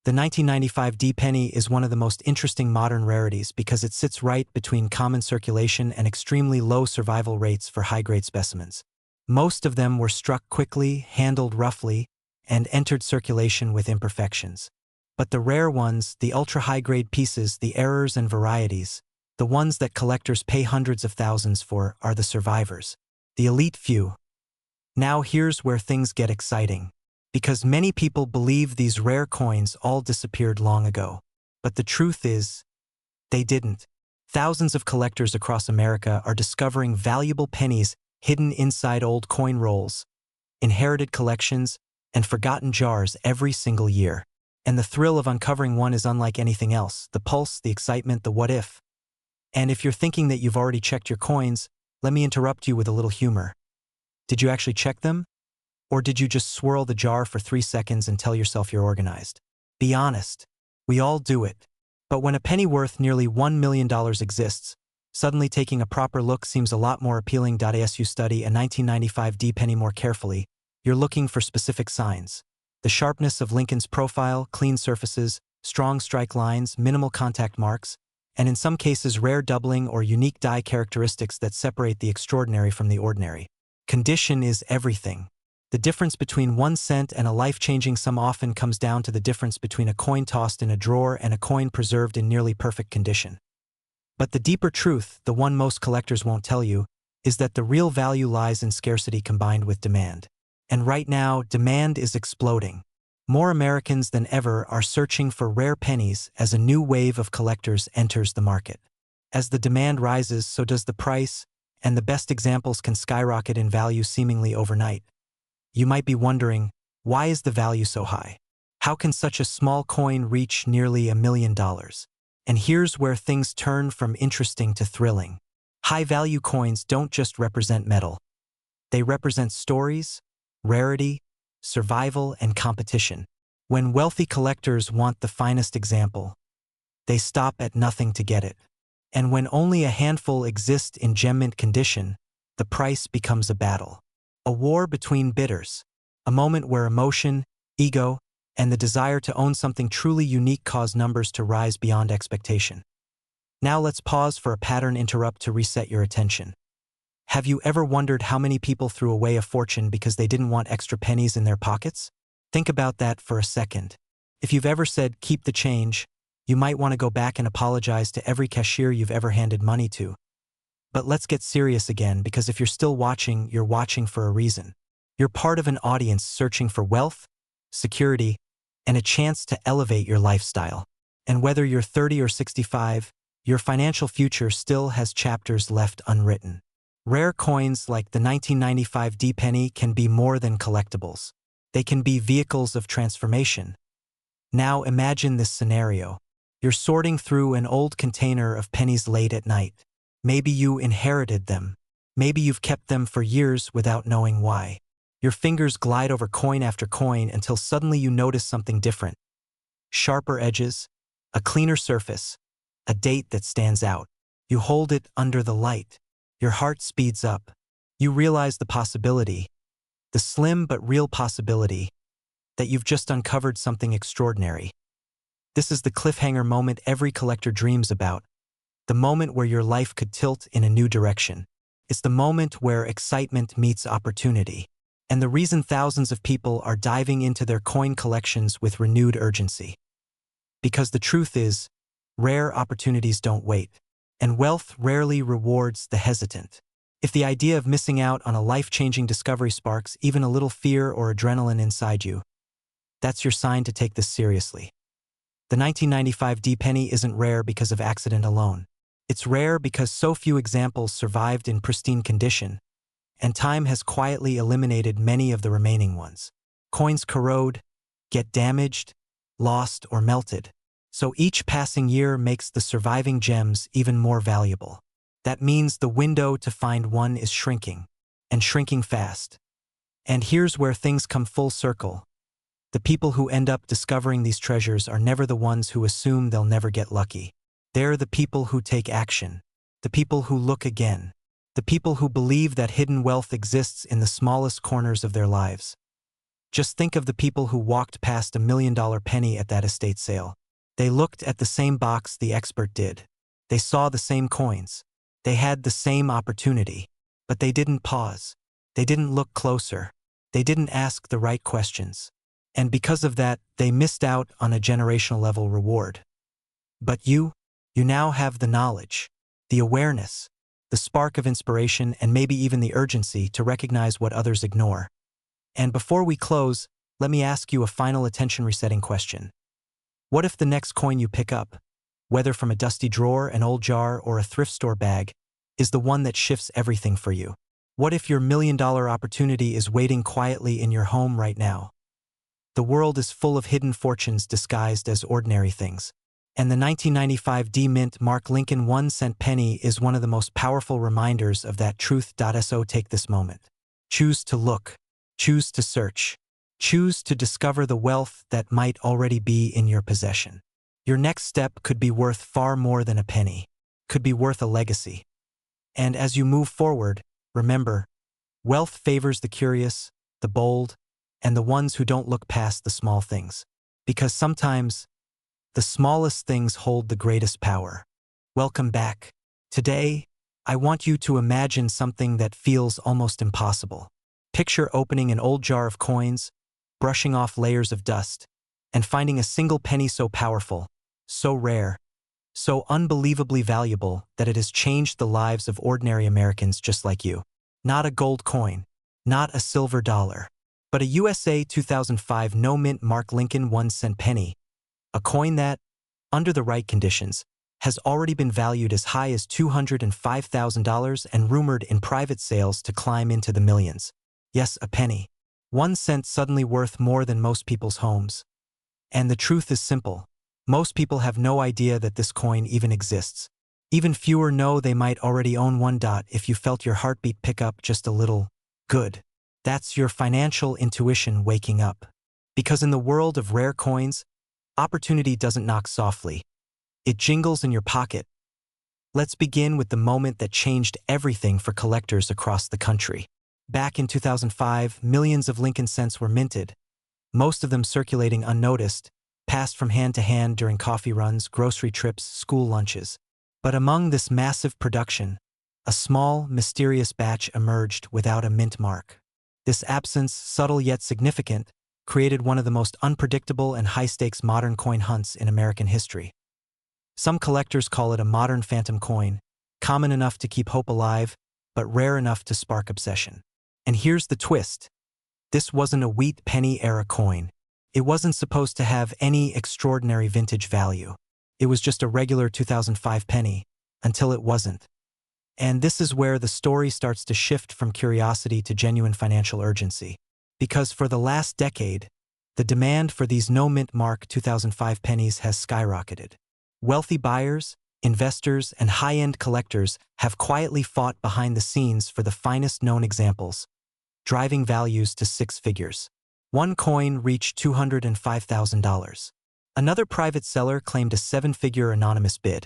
The 1995 D penny is one of the most interesting modern rarities because it sits right between common circulation and extremely low survival rates for high-grade specimens. Most of them were struck quickly, handled roughly, and entered circulation with imperfections. But the rare ones, the ultra-high-grade pieces, the errors and varieties, the ones that collectors pay hundreds of thousands for, are the survivors, the elite few. Now here's where things get exciting. Because many people believe these rare coins all disappeared long ago. But the truth is, they didn't. Thousands of collectors across America are discovering valuable pennies hidden inside old coin rolls, inherited collections, and forgotten jars every single year. And the thrill of uncovering one is unlike anything else. The pulse, the excitement, the what if. And if you're thinking that you've already checked your coins, let me interrupt you with a little humor. Did you actually check them? Or did you just swirl the jar for 3 seconds and tell yourself you're organized? Be honest. We all do it. But when a penny worth nearly $1 million exists, suddenly taking a proper look seems a lot more appealing. As you study a 1995 D penny more carefully, you're looking for specific signs. The sharpness of Lincoln's profile, clean surfaces, strong strike lines, minimal contact marks, and in some cases rare doubling or unique die characteristics that separate the extraordinary from the ordinary. Condition is everything. The difference between 1 cent and a life-changing sum often comes down to the difference between a coin tossed in a drawer and a coin preserved in nearly perfect condition. But the deeper truth, the one most collectors won't tell you, is that the real value lies in scarcity combined with demand. And right now, demand is exploding. More Americans than ever are searching for rare pennies as a new wave of collectors enters the market. As the demand rises, so does the price, and the best examples can skyrocket in value seemingly overnight. You might be wondering, why is the value so high? How can such a small coin reach nearly $1 million? And here's where things turn from interesting to thrilling. High-value coins don't just represent metal. They represent stories, rarity, survival, and competition. When wealthy collectors want the finest example, they stop at nothing to get it. And when only a handful exist in gem mint condition, the price becomes a battle. A war between bidders, a moment where emotion, ego, and the desire to own something truly unique cause numbers to rise beyond expectation. Now let's pause for a pattern interrupt to reset your attention. Have you ever wondered how many people threw away a fortune because they didn't want extra pennies in their pockets? Think about that for a second. If you've ever said, "Keep the change," you might want to go back and apologize to every cashier you've ever handed money to. But let's get serious again, because if you're still watching, you're watching for a reason. You're part of an audience searching for wealth, security, and a chance to elevate your lifestyle. And whether you're 30 or 65, your financial future still has chapters left unwritten. Rare coins like the 1995 D penny can be more than collectibles. They can be vehicles of transformation. Now imagine this scenario. You're sorting through an old container of pennies late at night. Maybe you inherited them. Maybe you've kept them for years without knowing why. Your fingers glide over coin after coin until suddenly you notice something different. Sharper edges, a cleaner surface, a date that stands out. You hold it under the light. Your heart speeds up. You realize the possibility, the slim but real possibility, that you've just uncovered something extraordinary. This is the cliffhanger moment every collector dreams about. The moment where your life could tilt in a new direction. It's the moment where excitement meets opportunity. And the reason thousands of people are diving into their coin collections with renewed urgency. Because the truth is, rare opportunities don't wait. And wealth rarely rewards the hesitant. If the idea of missing out on a life-changing discovery sparks even a little fear or adrenaline inside you, that's your sign to take this seriously. The 1995 D penny isn't rare because of accident alone. It's rare because so few examples survived in pristine condition, and time has quietly eliminated many of the remaining ones. Coins corrode, get damaged, lost, or melted, so each passing year makes the surviving gems even more valuable. That means the window to find one is shrinking, and shrinking fast. And here's where things come full circle. The people who end up discovering these treasures are never the ones who assume they'll never get lucky. They're the people who take action, the people who look again, the people who believe that hidden wealth exists in the smallest corners of their lives. Just think of the people who walked past a $1 million penny at that estate sale. They looked at the same box the expert did. They saw the same coins. They had the same opportunity. But they didn't pause. They didn't look closer. They didn't ask the right questions. And because of that, they missed out on a generational level reward. But you now have the knowledge, the awareness, the spark of inspiration, and maybe even the urgency to recognize what others ignore. And before we close, let me ask you a final attention-resetting question. What if the next coin you pick up, whether from a dusty drawer, an old jar, or a thrift store bag, is the one that shifts everything for you? What if your $1 million opportunity is waiting quietly in your home right now? The world is full of hidden fortunes disguised as ordinary things. And the 1995 D Mint Mark Lincoln 1-cent penny is one of the most powerful reminders of that truth. So take this moment. Choose to look. Choose to search. Choose to discover the wealth that might already be in your possession. Your next step could be worth far more than a penny, could be worth a legacy. And as you move forward, remember, wealth favors the curious, the bold, and the ones who don't look past the small things. Because sometimes, the smallest things hold the greatest power. Welcome back. Today, I want you to imagine something that feels almost impossible. Picture opening an old jar of coins, brushing off layers of dust, and finding a single penny so powerful, so rare, so unbelievably valuable that it has changed the lives of ordinary Americans just like you. Not a gold coin, not a silver dollar, but a USA 2005 no-mint Mark Lincoln 1-cent penny, a coin that, under the right conditions, has already been valued as high as $205,000 and rumored in private sales to climb into the millions. Yes, a penny. 1 cent suddenly worth more than most people's homes. And the truth is simple. Most people have no idea that this coin even exists. Even fewer know they might already own one. If you felt your heartbeat pick up just a little, good. That's your financial intuition waking up. Because in the world of rare coins, opportunity doesn't knock softly. It jingles in your pocket. Let's begin with the moment that changed everything for collectors across the country. Back in 2005, millions of Lincoln cents were minted, most of them circulating unnoticed, passed from hand to hand during coffee runs, grocery trips, school lunches. But among this massive production, a small, mysterious batch emerged without a mint mark. This absence, subtle yet significant, created one of the most unpredictable and high-stakes modern coin hunts in American history. Some collectors call it a modern phantom coin, common enough to keep hope alive, but rare enough to spark obsession. And here's the twist. This wasn't a wheat penny-era coin. It wasn't supposed to have any extraordinary vintage value. It was just a regular 2005 penny, until it wasn't. And this is where the story starts to shift from curiosity to genuine financial urgency. Because for the last decade, the demand for these no-mint mark 2005 pennies has skyrocketed. Wealthy buyers, investors, and high-end collectors have quietly fought behind the scenes for the finest known examples, driving values to six figures. One coin reached $205,000. Another private seller claimed a seven-figure anonymous bid.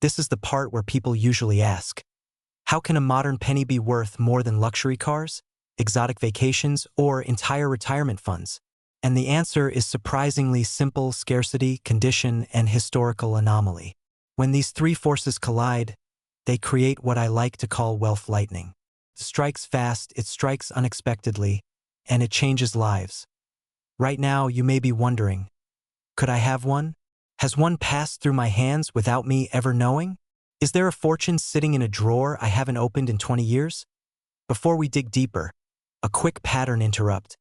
This is the part where people usually ask, how can a modern penny be worth more than luxury cars, exotic vacations, or entire retirement funds? And the answer is surprisingly simple: scarcity, condition, and historical anomaly. When these three forces collide, they create what I like to call wealth lightning. It strikes fast, it strikes unexpectedly, and it changes lives. Right now, you may be wondering, could I have one? Has one passed through my hands without me ever knowing? Is there a fortune sitting in a drawer I haven't opened in 20 years? Before we dig deeper, a quick pattern interrupt.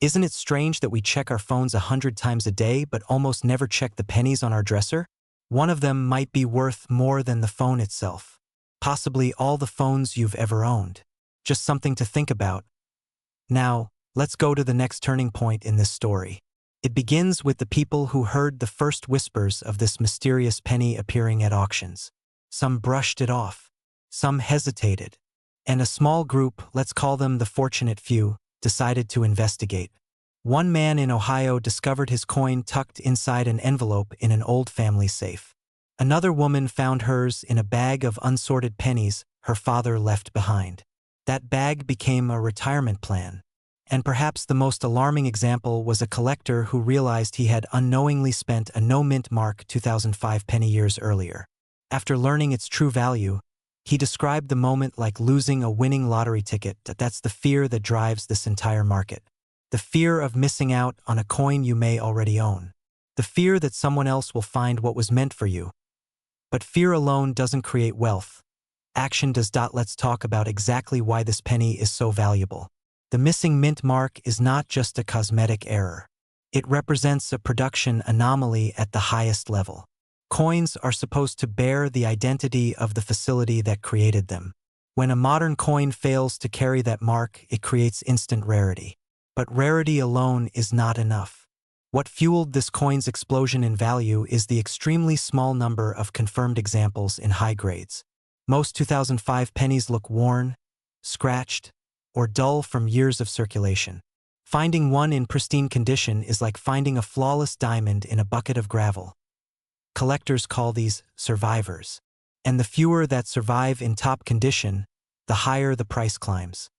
Isn't it strange that we check our phones 100 times a day but almost never check the pennies on our dresser? One of them might be worth more than the phone itself. Possibly all the phones you've ever owned. Just something to think about. Now, let's go to the next turning point in this story. It begins with the people who heard the first whispers of this mysterious penny appearing at auctions. Some brushed it off. Some hesitated. And a small group, let's call them the fortunate few, decided to investigate. One man in Ohio discovered his coin tucked inside an envelope in an old family safe. Another woman found hers in a bag of unsorted pennies her father left behind. That bag became a retirement plan. And perhaps the most alarming example was a collector who realized he had unknowingly spent a no-mint mark 2005 penny years earlier. After learning its true value, he described the moment like losing a winning lottery ticket. That's the fear that drives this entire market. The fear of missing out on a coin you may already own. The fear that someone else will find what was meant for you. But fear alone doesn't create wealth. Action does. Let's talk about exactly why this penny is so valuable. The missing mint mark is not just a cosmetic error. It represents a production anomaly at the highest level. Coins are supposed to bear the identity of the facility that created them. When a modern coin fails to carry that mark, it creates instant rarity. But rarity alone is not enough. What fueled this coin's explosion in value is the extremely small number of confirmed examples in high grades. Most 2005 pennies look worn, scratched, or dull from years of circulation. Finding one in pristine condition is like finding a flawless diamond in a bucket of gravel. Collectors call these survivors. And the fewer that survive in top condition, the higher the price climbs.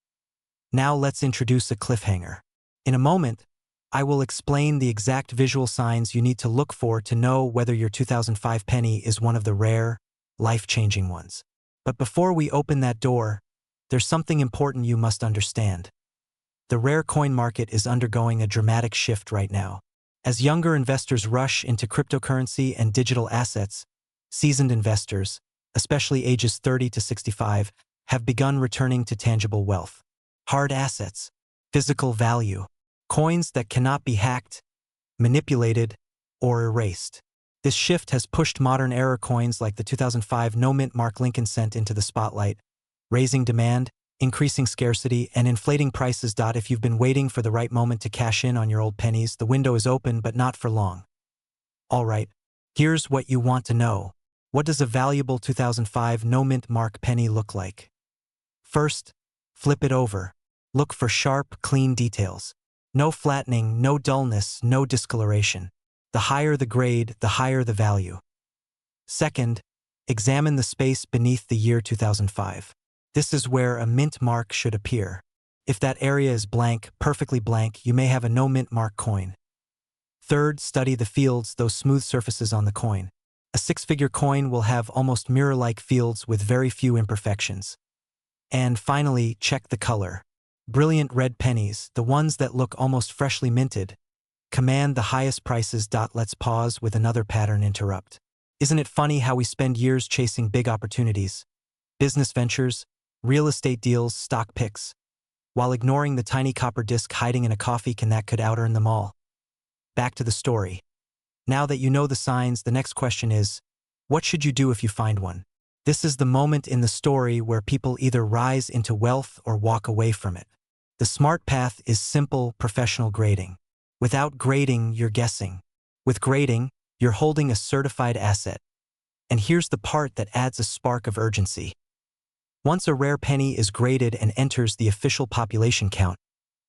Now let's introduce a cliffhanger. In a moment, I will explain the exact visual signs you need to look for to know whether your 2005 penny is one of the rare, life-changing ones. But before we open that door, there's something important you must understand. The rare coin market is undergoing a dramatic shift right now. As younger investors rush into cryptocurrency and digital assets, seasoned investors, especially ages 30 to 65, have begun returning to tangible wealth. Hard assets, physical value, coins that cannot be hacked, manipulated, or erased. This shift has pushed modern era coins like the 2005 no-mint mark Lincoln cent into the spotlight, raising demand, increasing scarcity, and inflating prices. If you've been waiting for the right moment to cash in on your old pennies, the window is open, but not for long. Alright, here's what you want to know. What does a valuable 2005 no-mint mark penny look like? First, flip it over. Look for sharp, clean details. No flattening, no dullness, no discoloration. The higher the grade, the higher the value. Second, examine the space beneath the year 2005. This is where a mint mark should appear. If that area is blank, perfectly blank, you may have a no mint mark coin. Third, study the fields, those smooth surfaces on the coin. A six-figure coin will have almost mirror-like fields with very few imperfections. And finally, check the color. Brilliant red pennies, the ones that look almost freshly minted, command the highest prices. Let's pause with another pattern interrupt. Isn't it funny how we spend years chasing big opportunities, business ventures, real estate deals, stock picks, while ignoring the tiny copper disc hiding in a coffee can that could out-earn them all? Back to the story. Now that you know the signs, the next question is, what should you do if you find one? This is the moment in the story where people either rise into wealth or walk away from it. The smart path is simple, professional grading. Without grading, you're guessing. With grading, you're holding a certified asset. And here's the part that adds a spark of urgency. Once a rare penny is graded and enters the official population count,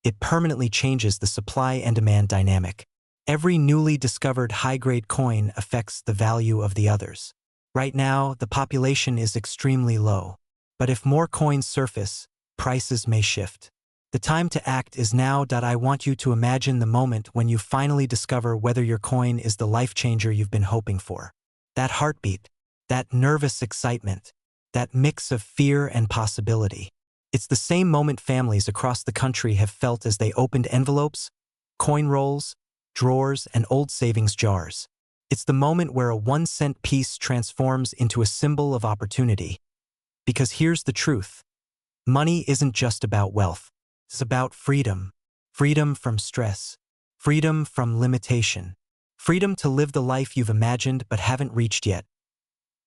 it permanently changes the supply and demand dynamic. Every newly discovered high-grade coin affects the value of the others. Right now, the population is extremely low. But if more coins surface, prices may shift. The time to act is now. I want you to imagine the moment when you finally discover whether your coin is the life changer you've been hoping for. That heartbeat, that nervous excitement, that mix of fear and possibility. It's the same moment families across the country have felt as they opened envelopes, coin rolls, drawers, and old savings jars. It's the moment where a 1-cent piece transforms into a symbol of opportunity. Because here's the truth. Money isn't just about wealth. It's about freedom. Freedom from stress. Freedom from limitation. Freedom to live the life you've imagined but haven't reached yet.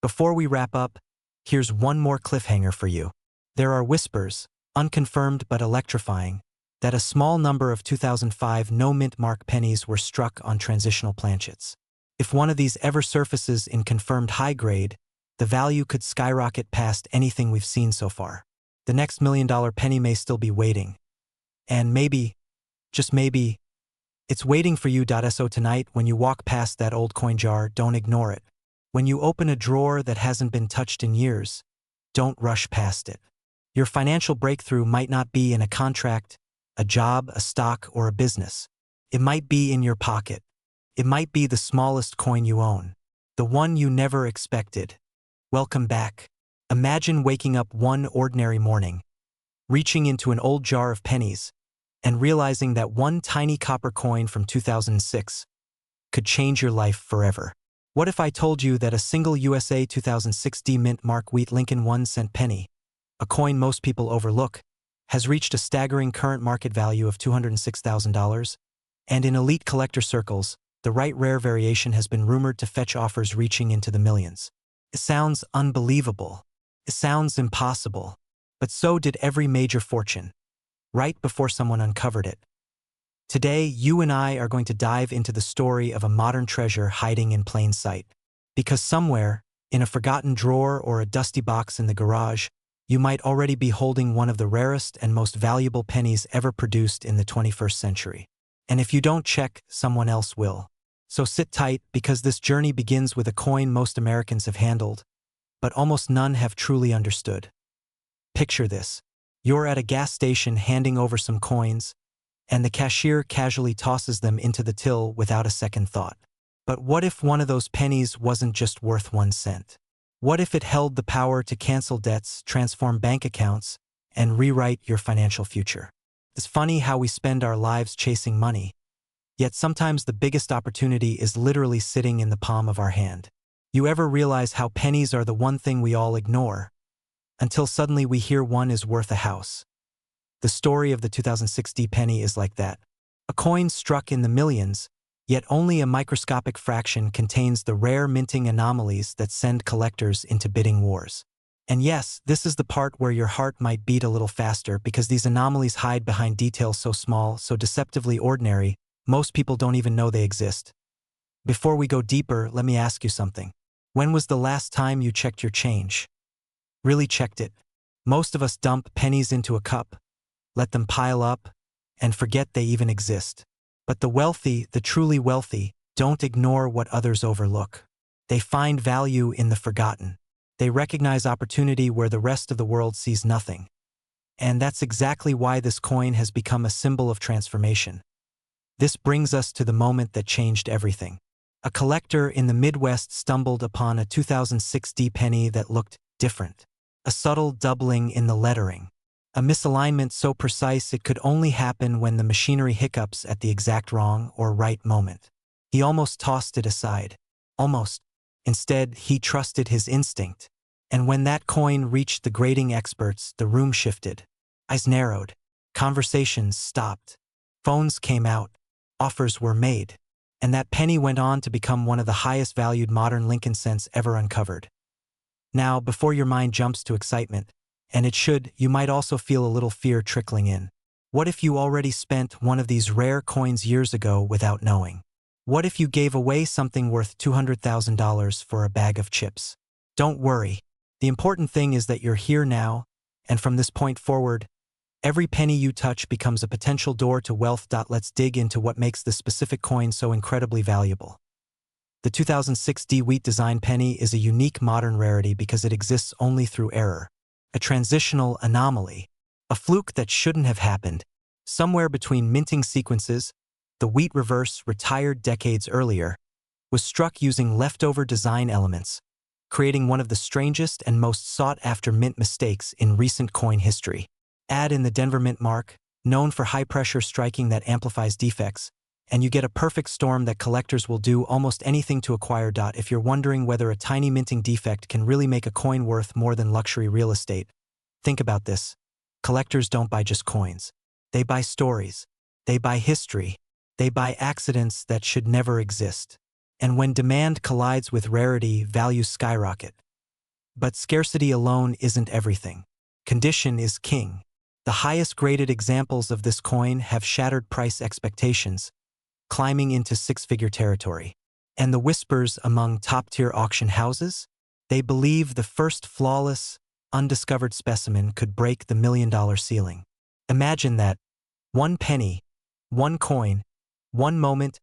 Before we wrap up, here's one more cliffhanger for you. There are whispers, unconfirmed but electrifying, that a small number of 2005 no-mint mark pennies were struck on transitional planchets. If one of these ever surfaces in confirmed high grade, the value could skyrocket past anything we've seen so far. The next $1 million penny may still be waiting. And maybe, just maybe, it's waiting for you. So tonight, when you walk past that old coin jar, don't ignore it. When you open a drawer that hasn't been touched in years, don't rush past it. Your financial breakthrough might not be in a contract, a job, a stock, or a business. It might be in your pocket. It might be the smallest coin you own, the one you never expected. Welcome back. Imagine waking up one ordinary morning, reaching into an old jar of pennies, and realizing that one tiny copper coin from 2006 could change your life forever. What if I told you that a single USA 2006 D-Mint Mark Wheat Lincoln 1-cent penny, a coin most people overlook, has reached a staggering current market value of $206,000, and in elite collector circles, the rare variation has been rumored to fetch offers reaching into the millions. It sounds unbelievable. It sounds impossible. But so did every major fortune, right before someone uncovered it. Today, you and I are going to dive into the story of a modern treasure hiding in plain sight. Because somewhere, in a forgotten drawer or a dusty box in the garage, you might already be holding one of the rarest and most valuable pennies ever produced in the 21st century. And if you don't check, someone else will. So sit tight, because this journey begins with a coin most Americans have handled, but almost none have truly understood. Picture this. You're at a gas station handing over some coins, and the cashier casually tosses them into the till without a second thought. But what if one of those pennies wasn't just worth 1 cent? What if it held the power to cancel debts, transform bank accounts, and rewrite your financial future? It's funny how we spend our lives chasing money, yet sometimes the biggest opportunity is literally sitting in the palm of our hand. You ever realize how pennies are the one thing we all ignore, until suddenly we hear one is worth a house? The story of the 2006 D-penny is like that. A coin struck in the millions, yet only a microscopic fraction contains the rare minting anomalies that send collectors into bidding wars. And yes, this is the part where your heart might beat a little faster, because these anomalies hide behind details so small, so deceptively ordinary, most people don't even know they exist. Before we go deeper, let me ask you something. When was the last time you checked your change? Really checked it? Most of us dump pennies into a cup, let them pile up, and forget they even exist. But the wealthy, the truly wealthy, don't ignore what others overlook. They find value in the forgotten. They recognize opportunity where the rest of the world sees nothing. And that's exactly why this coin has become a symbol of transformation. This brings us to the moment that changed everything. A collector in the Midwest stumbled upon a 2006 D-penny that looked different. A subtle doubling in the lettering. A misalignment so precise it could only happen when the machinery hiccups at the exact wrong or right moment. He almost tossed it aside. Almost. Instead, he trusted his instinct. And when that coin reached the grading experts, the room shifted. Eyes narrowed. Conversations stopped. Phones came out. Offers were made. And that penny went on to become one of the highest valued modern Lincoln cents ever uncovered. Now, before your mind jumps to excitement, and it should, you might also feel a little fear trickling in. What if you already spent one of these rare coins years ago without knowing? What if you gave away something worth $200,000 for a bag of chips? Don't worry. The important thing is that you're here now, and from this point forward, every penny you touch becomes a potential door to wealth. Let's dig into what makes this specific coin so incredibly valuable. The 2006 D-Wheat design penny is a unique modern rarity because it exists only through error. A transitional anomaly, a fluke that shouldn't have happened. Somewhere between minting sequences, the wheat reverse, retired decades earlier, was struck using leftover design elements, creating one of the strangest and most sought-after mint mistakes in recent coin history. Add in the Denver Mint mark, known for high-pressure striking that amplifies defects, and you get a perfect storm that collectors will do almost anything to acquire. If you're wondering whether a tiny minting defect can really make a coin worth more than luxury real estate, think about this. Collectors don't buy just coins. They buy stories. They buy history. They buy accidents that should never exist. And when demand collides with rarity, values skyrocket. But scarcity alone isn't everything. Condition is king. The highest graded examples of this coin have shattered price expectations, climbing into six-figure territory. And the whispers among top-tier auction houses? They believe the first flawless, undiscovered specimen could break the $1 million ceiling. Imagine that. One penny, one coin, one moment,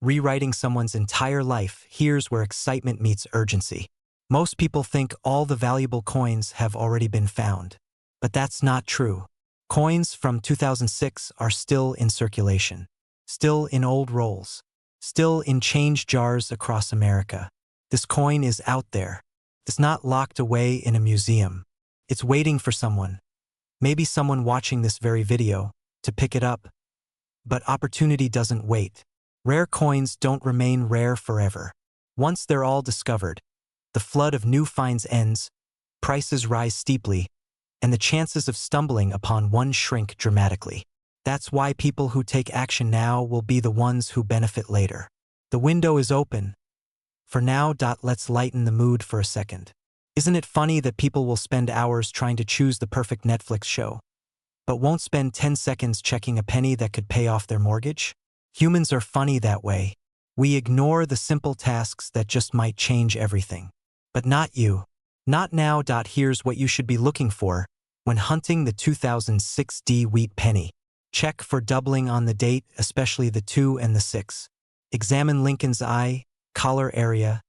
rewriting someone's entire life. Here's where excitement meets urgency. Most people think all the valuable coins have already been found. But that's not true. Coins from 2006 are still in circulation, still in old rolls, still in change jars across America. This coin is out there. It's not locked away in a museum. It's waiting for someone, maybe someone watching this very video, to pick it up. But opportunity doesn't wait. Rare coins don't remain rare forever. Once they're all discovered, the flood of new finds ends, prices rise steeply, and the chances of stumbling upon one shrink dramatically. That's why people who take action now will be the ones who benefit later. The window is open. For now, let's lighten the mood for a second. Isn't it funny that people will spend hours trying to choose the perfect Netflix show, but won't spend 10 seconds checking a penny that could pay off their mortgage? Humans are funny that way. We ignore the simple tasks that just might change everything. But not you. Not now. Here's what you should be looking for when hunting the 2006 wheat penny. Check for doubling on the date, especially the 2 and the 6. Examine Lincoln's eye, collar area,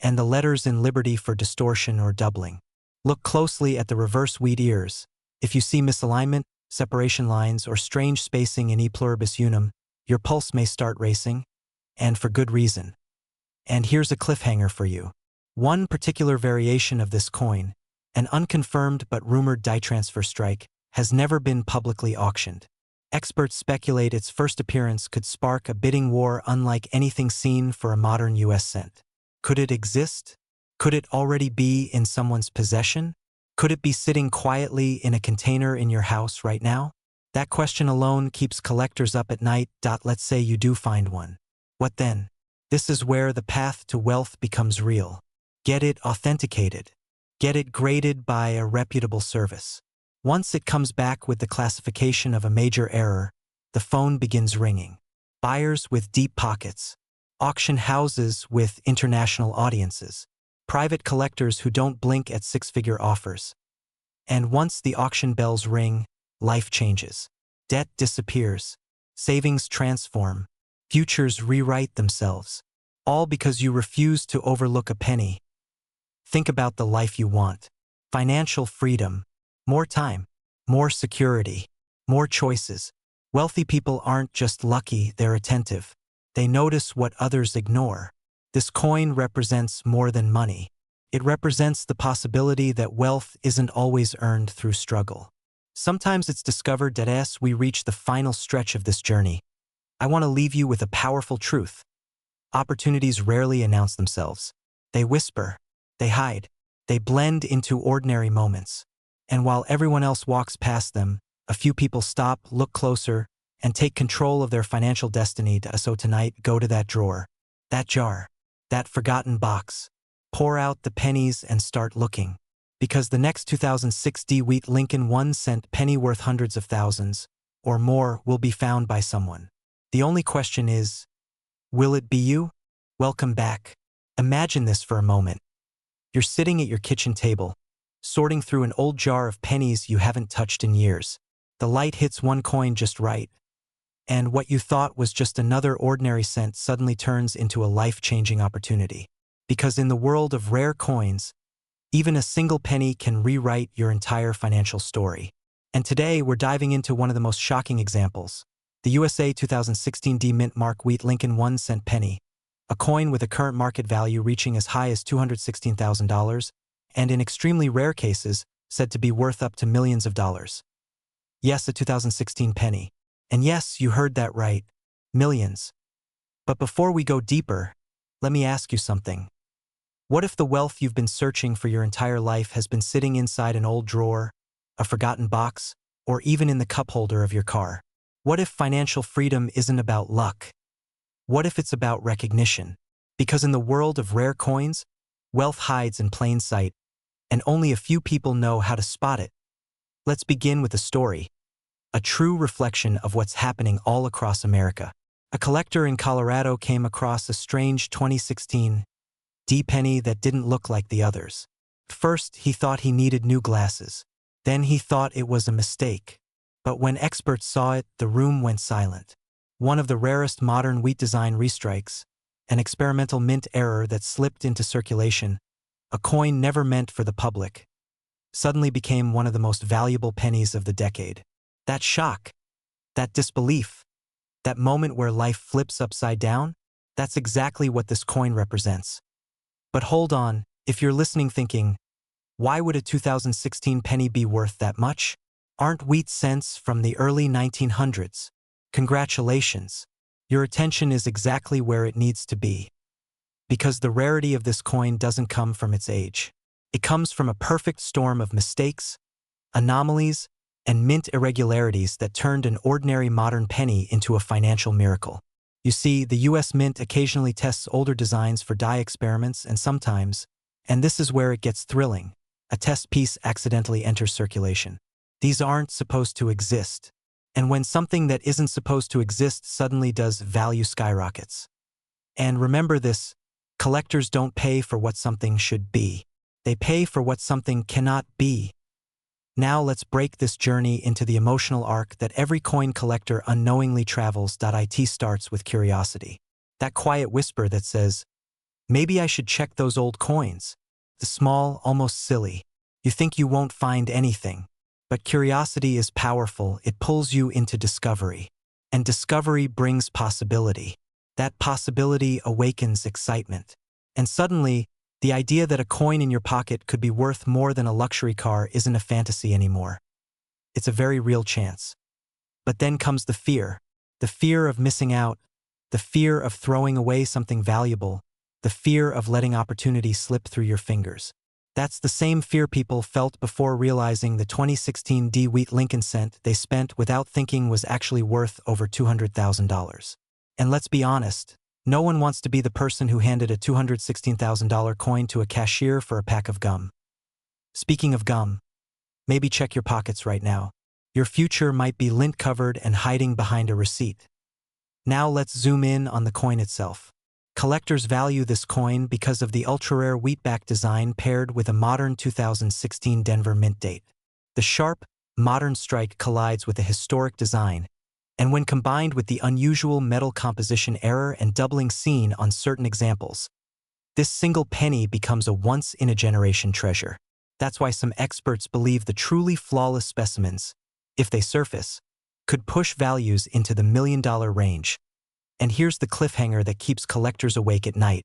and the letters in Liberty for distortion or doubling. Look closely at the reverse wheat ears. If you see misalignment, separation lines, or strange spacing in E pluribus unum, your pulse may start racing, and for good reason. And here's a cliffhanger for you. One particular variation of this coin, an unconfirmed but rumored die transfer strike, has never been publicly auctioned. Experts speculate its first appearance could spark a bidding war unlike anything seen for a modern U.S. cent. Could it exist? Could it already be in someone's possession? Could it be sitting quietly in a container in your house right now? That question alone keeps collectors up at night. Let's say you do find one. What then? This is where the path to wealth becomes real. Get it authenticated. Get it graded by a reputable service. Once it comes back with the classification of a major error, the phone begins ringing. Buyers with deep pockets, auction houses with international audiences, private collectors who don't blink at six-figure offers. And once the auction bells ring, life changes. Debt disappears. Savings transform. Futures rewrite themselves. All because you refuse to overlook a penny. Think about the life you want. Financial freedom. More time. More security. More choices. Wealthy people aren't just lucky, they're attentive. They notice what others ignore. This coin represents more than money. It represents the possibility that wealth isn't always earned through struggle. Sometimes it's discovered that as we reach the final stretch of this journey, I want to leave you with a powerful truth. Opportunities rarely announce themselves. They whisper. They hide. They blend into ordinary moments. And while everyone else walks past them, a few people stop, look closer, and take control of their financial destiny. So tonight, go to that drawer, that jar, that forgotten box. Pour out the pennies and start looking. Because the next 2006 wheat Lincoln 1-cent penny worth hundreds of thousands, or more, will be found by someone. The only question is, will it be you? Welcome back. Imagine this for a moment. You're sitting at your kitchen table, sorting through an old jar of pennies you haven't touched in years. The light hits one coin just right, and what you thought was just another ordinary cent suddenly turns into a life-changing opportunity. Because in the world of rare coins, even a single penny can rewrite your entire financial story. And today, we're diving into one of the most shocking examples, the USA 2016 Mint Mark Wheat Lincoln 1-cent penny, a coin with a current market value reaching as high as $216,000, and in extremely rare cases, said to be worth up to millions of dollars. Yes, a 2016 penny. And yes, you heard that right. Millions. But before we go deeper, let me ask you something. What if the wealth you've been searching for your entire life has been sitting inside an old drawer, a forgotten box, or even in the cup holder of your car? What if financial freedom isn't about luck? What if it's about recognition? Because in the world of rare coins, wealth hides in plain sight, and only a few people know how to spot it. Let's begin with a story, a true reflection of what's happening all across America. A collector in Colorado came across a strange 2016 penny that didn't look like the others. First, he thought he needed new glasses. Then he thought it was a mistake. But when experts saw it, the room went silent. One of the rarest modern wheat design restrikes, an experimental mint error that slipped into circulation, a coin never meant for the public, suddenly became one of the most valuable pennies of the decade. That shock, that disbelief, that moment where life flips upside down, that's exactly what this coin represents. But hold on, if you're listening thinking, why would a 2016 penny be worth that much? Aren't wheat cents from the early 1900s? Congratulations. Your attention is exactly where it needs to be. Because the rarity of this coin doesn't come from its age. It comes from a perfect storm of mistakes, anomalies, and mint irregularities that turned an ordinary modern penny into a financial miracle. You see, the US Mint occasionally tests older designs for dye experiments, and sometimes, and this is where it gets thrilling, a test piece accidentally enters circulation. These aren't supposed to exist. And when something that isn't supposed to exist suddenly does, value skyrockets. And remember this, collectors don't pay for what something should be. They pay for what something cannot be. Now let's break this journey into the emotional arc that every coin collector unknowingly travels. It starts with curiosity. That quiet whisper that says, maybe I should check those old coins. The small, almost silly. You think you won't find anything. But curiosity is powerful. It pulls you into discovery. And discovery brings possibility. That possibility awakens excitement. And suddenly, the idea that a coin in your pocket could be worth more than a luxury car isn't a fantasy anymore. It's a very real chance. But then comes the fear of missing out, the fear of throwing away something valuable, the fear of letting opportunity slip through your fingers. That's the same fear people felt before realizing the 2016 wheat Lincoln cent they spent without thinking was actually worth over $200,000. And let's be honest, no one wants to be the person who handed a $216,000 coin to a cashier for a pack of gum. Speaking of gum, maybe check your pockets right now. Your future might be lint-covered and hiding behind a receipt. Now let's zoom in on the coin itself. Collectors value this coin because of the ultra-rare wheatback design paired with a modern 2016 Denver mint date. The sharp, modern strike collides with a historic design, and when combined with the unusual metal composition error and doubling seen on certain examples, this single penny becomes a once-in-a-generation treasure. That's why some experts believe the truly flawless specimens, if they surface, could push values into the million-dollar range. And here's the cliffhanger that keeps collectors awake at night.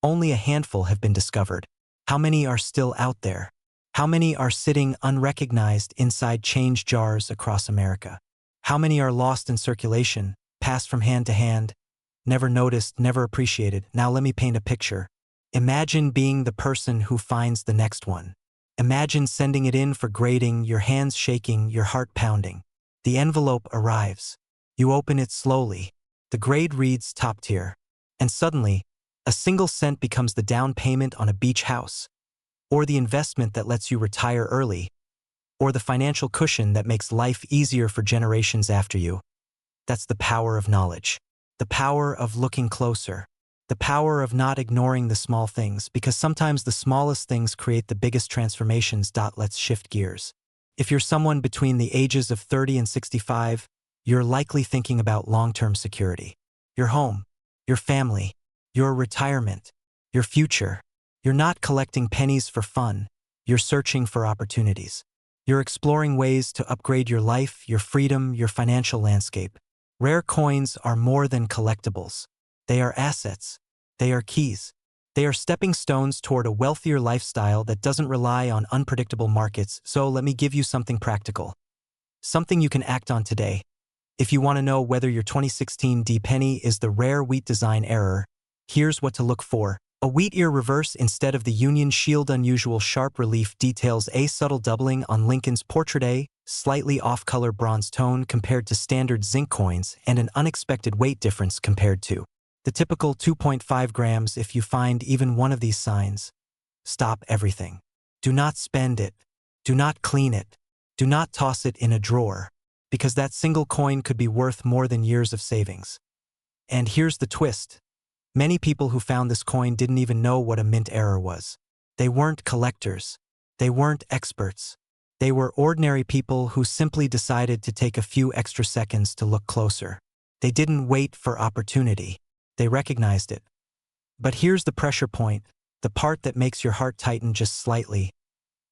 Only a handful have been discovered. How many are still out there? How many are sitting unrecognized inside change jars across America? How many are lost in circulation, passed from hand to hand, never noticed, never appreciated? Now let me paint a picture. Imagine being the person who finds the next one. Imagine sending it in for grading, your hands shaking, your heart pounding. The envelope arrives. You open it slowly. The grade reads top tier. And suddenly, a single cent becomes the down payment on a beach house, or the investment that lets you retire early, or the financial cushion that makes life easier for generations after you. That's the power of knowledge. The power of looking closer. The power of not ignoring the small things, because sometimes the smallest things create the biggest transformations. Let's shift gears. If you're someone between the ages of 30 and 65, you're likely thinking about long-term security. Your home, your family, your retirement, your future. You're not collecting pennies for fun. You're searching for opportunities. You're exploring ways to upgrade your life, your freedom, your financial landscape. Rare coins are more than collectibles. They are assets. They are keys. They are stepping stones toward a wealthier lifestyle that doesn't rely on unpredictable markets. So let me give you something practical. Something you can act on today. If you want to know whether your 2016 D penny is the rare wheat design error, here's what to look for. A wheat ear reverse instead of the Union Shield. Unusual sharp relief details. A subtle doubling on Lincoln's portrait. A slightly off-color bronze tone compared to standard zinc coins, and an unexpected weight difference compared to the typical 2.5 grams. If you find even one of these signs, stop everything. Do not spend it. Do not clean it. Do not toss it in a drawer, because that single coin could be worth more than years of savings. And here's the twist. Many people who found this coin didn't even know what a mint error was. They weren't collectors. They weren't experts. They were ordinary people who simply decided to take a few extra seconds to look closer. They didn't wait for opportunity. They recognized it. But here's the pressure point, the part that makes your heart tighten just slightly.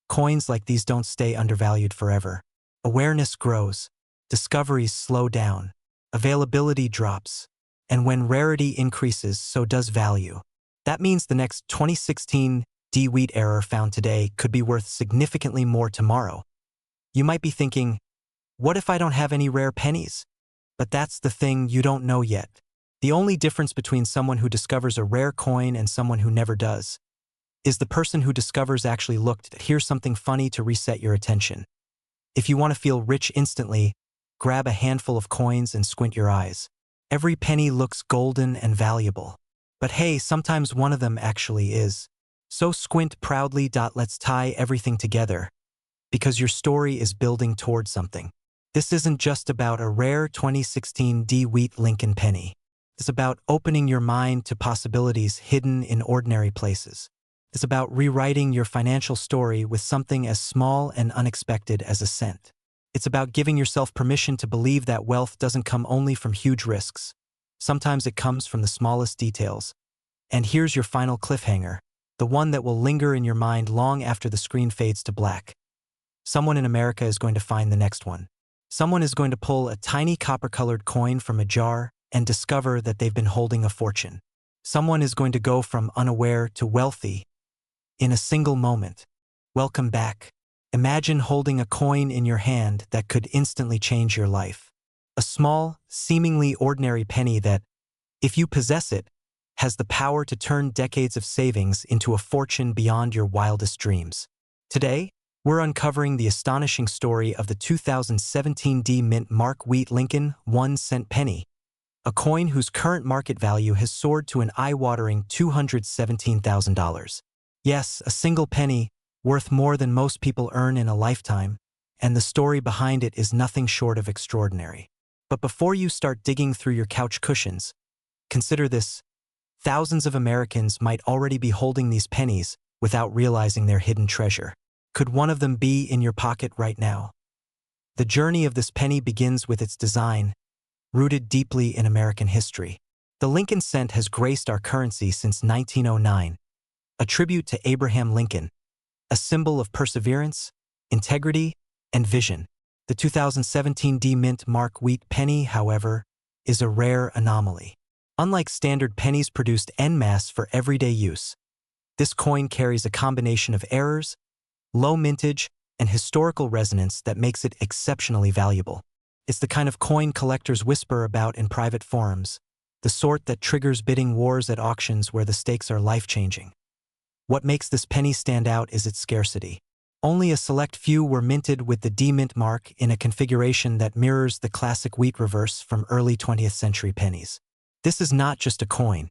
Coins like these don't stay undervalued forever. Awareness grows. Discoveries slow down. Availability drops. And when rarity increases, so does value. That means the next 2016 D wheat error found today could be worth significantly more tomorrow. You might be thinking, what if I don't have any rare pennies? But that's the thing, you don't know yet. The only difference between someone who discovers a rare coin and someone who never does is the person who discovers actually looked. Here's something funny to reset your attention. If you want to feel rich instantly, grab a handful of coins and squint your eyes. Every penny looks golden and valuable. But hey, sometimes one of them actually is. So squint proudly. Let's tie everything together, because your story is building towards something. This isn't just about a rare 2016 D wheat Lincoln penny. It's about opening your mind to possibilities hidden in ordinary places. It's about rewriting your financial story with something as small and unexpected as a cent. It's about giving yourself permission to believe that wealth doesn't come only from huge risks. Sometimes it comes from the smallest details. And here's your final cliffhanger, the one that will linger in your mind long after the screen fades to black. Someone in America is going to find the next one. Someone is going to pull a tiny copper-colored coin from a jar and discover that they've been holding a fortune. Someone is going to go from unaware to wealthy in a single moment. Welcome back. Imagine holding a coin in your hand that could instantly change your life. A small, seemingly ordinary penny that, if you possess it, has the power to turn decades of savings into a fortune beyond your wildest dreams. Today, we're uncovering the astonishing story of the 2017 D Mint Mark Wheat Lincoln 1-cent penny, a coin whose current market value has soared to an eye-watering $217,000. Yes, a single penny, worth more than most people earn in a lifetime, and the story behind it is nothing short of extraordinary. But before you start digging through your couch cushions, consider this. Thousands of Americans might already be holding these pennies without realizing their hidden treasure. Could one of them be in your pocket right now? The journey of this penny begins with its design, rooted deeply in American history. The Lincoln cent has graced our currency since 1909, a tribute to Abraham Lincoln, a symbol of perseverance, integrity, and vision. The 2017 D Mint Mark Wheat penny, however, is a rare anomaly. Unlike standard pennies produced en masse for everyday use, this coin carries a combination of errors, low mintage, and historical resonance that makes it exceptionally valuable. It's the kind of coin collectors whisper about in private forums, the sort that triggers bidding wars at auctions where the stakes are life-changing. What makes this penny stand out is its scarcity. Only a select few were minted with the D Mint mark in a configuration that mirrors the classic wheat reverse from early 20th century pennies. This is not just a coin.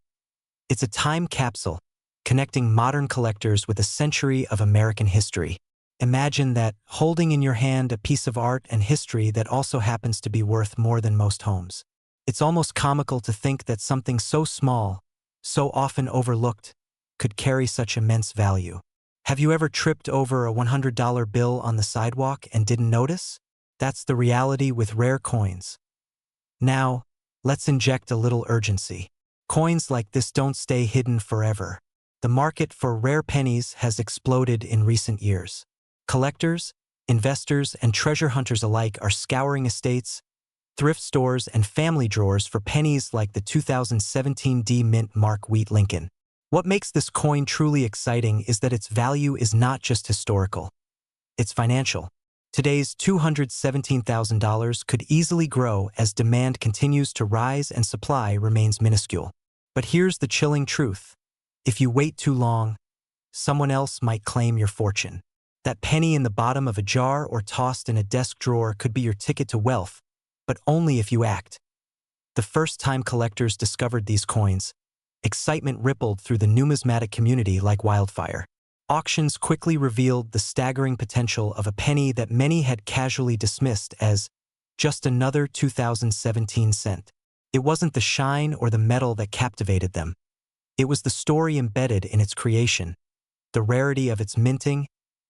It's a time capsule, connecting modern collectors with a century of American history. Imagine that, holding in your hand a piece of art and history that also happens to be worth more than most homes. It's almost comical to think that something so small, so often overlooked, could carry such immense value. Have you ever tripped over a $100 bill on the sidewalk and didn't notice? That's the reality with rare coins. Now, let's inject a little urgency. Coins like this don't stay hidden forever. The market for rare pennies has exploded in recent years. Collectors, investors, and treasure hunters alike are scouring estates, thrift stores, and family drawers for pennies like the 2017 D Mint Mark Wheat Lincoln. What makes this coin truly exciting is that its value is not just historical. It's financial. Today's $217,000 could easily grow as demand continues to rise and supply remains minuscule. But here's the chilling truth. If you wait too long, someone else might claim your fortune. That penny in the bottom of a jar or tossed in a desk drawer could be your ticket to wealth, but only if you act. The first time collectors discovered these coins, excitement rippled through the numismatic community like wildfire. Auctions quickly revealed the staggering potential of a penny that many had casually dismissed as just another 2017 cent. It wasn't the shine or the metal that captivated them. It was the story embedded in its creation, the rarity of its minting,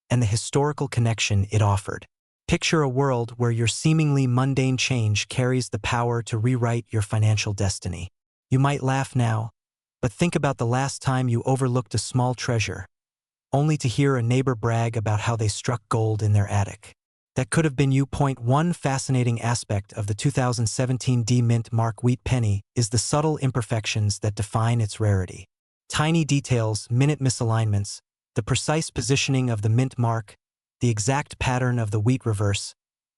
and the historical connection it offered. Picture a world where your seemingly mundane change carries the power to rewrite your financial destiny. You might laugh now, but think about the last time you overlooked a small treasure, only to hear a neighbor brag about how they struck gold in their attic. That could have been you. One fascinating aspect of the 2017 D-Mint Mark Wheat penny is the subtle imperfections that define its rarity. Tiny details, minute misalignments, the precise positioning of the mint mark, the exact pattern of the wheat reverse,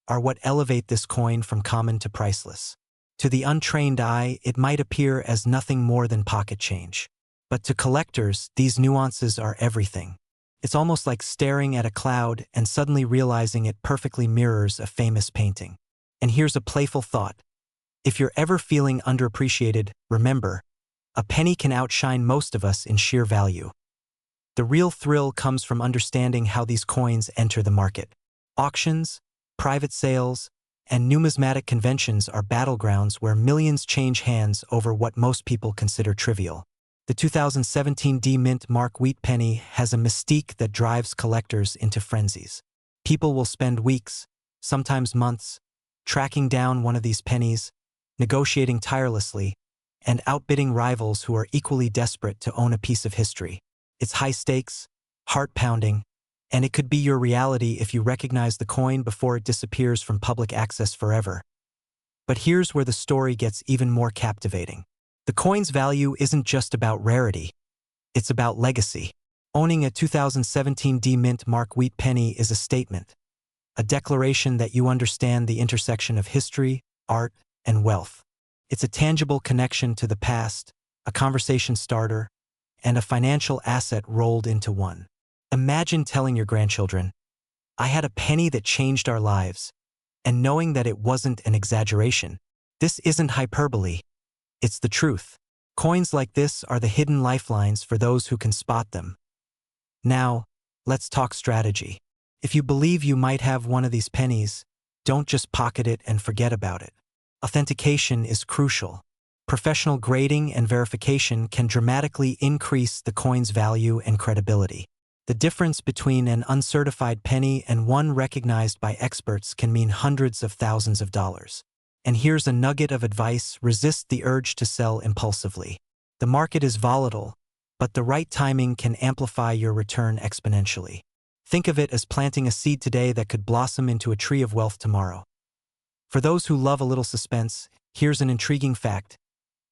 are what elevate this coin from common to priceless. To the untrained eye, it might appear as nothing more than pocket change. But to collectors, these nuances are everything. It's almost like staring at a cloud and suddenly realizing it perfectly mirrors a famous painting. And here's a playful thought. If you're ever feeling underappreciated, remember, a penny can outshine most of us in sheer value. The real thrill comes from understanding how these coins enter the market. Auctions, private sales, and numismatic conventions are battlegrounds where millions change hands over what most people consider trivial. The 2017 D-Mint Mark Wheat penny has a mystique that drives collectors into frenzies. People will spend weeks, sometimes months, tracking down one of these pennies, negotiating tirelessly, and outbidding rivals who are equally desperate to own a piece of history. It's high stakes, heart-pounding, and it could be your reality if you recognize the coin before it disappears from public access forever. But here's where the story gets even more captivating. The coin's value isn't just about rarity, it's about legacy. Owning a 2017 D-Mint Mark Wheat penny is a statement, a declaration that you understand the intersection of history, art, and wealth. It's a tangible connection to the past, a conversation starter, and a financial asset rolled into one. Imagine telling your grandchildren, "I had a penny that changed our lives," and knowing that it wasn't an exaggeration. This isn't hyperbole. It's the truth. Coins like this are the hidden lifelines for those who can spot them. Now, let's talk strategy. If you believe you might have one of these pennies, don't just pocket it and forget about it. Authentication is crucial. Professional grading and verification can dramatically increase the coin's value and credibility. The difference between an uncertified penny and one recognized by experts can mean hundreds of thousands of dollars. And here's a nugget of advice: resist the urge to sell impulsively. The market is volatile, but the right timing can amplify your return exponentially. Think of it as planting a seed today that could blossom into a tree of wealth tomorrow. For those who love a little suspense, here's an intriguing fact.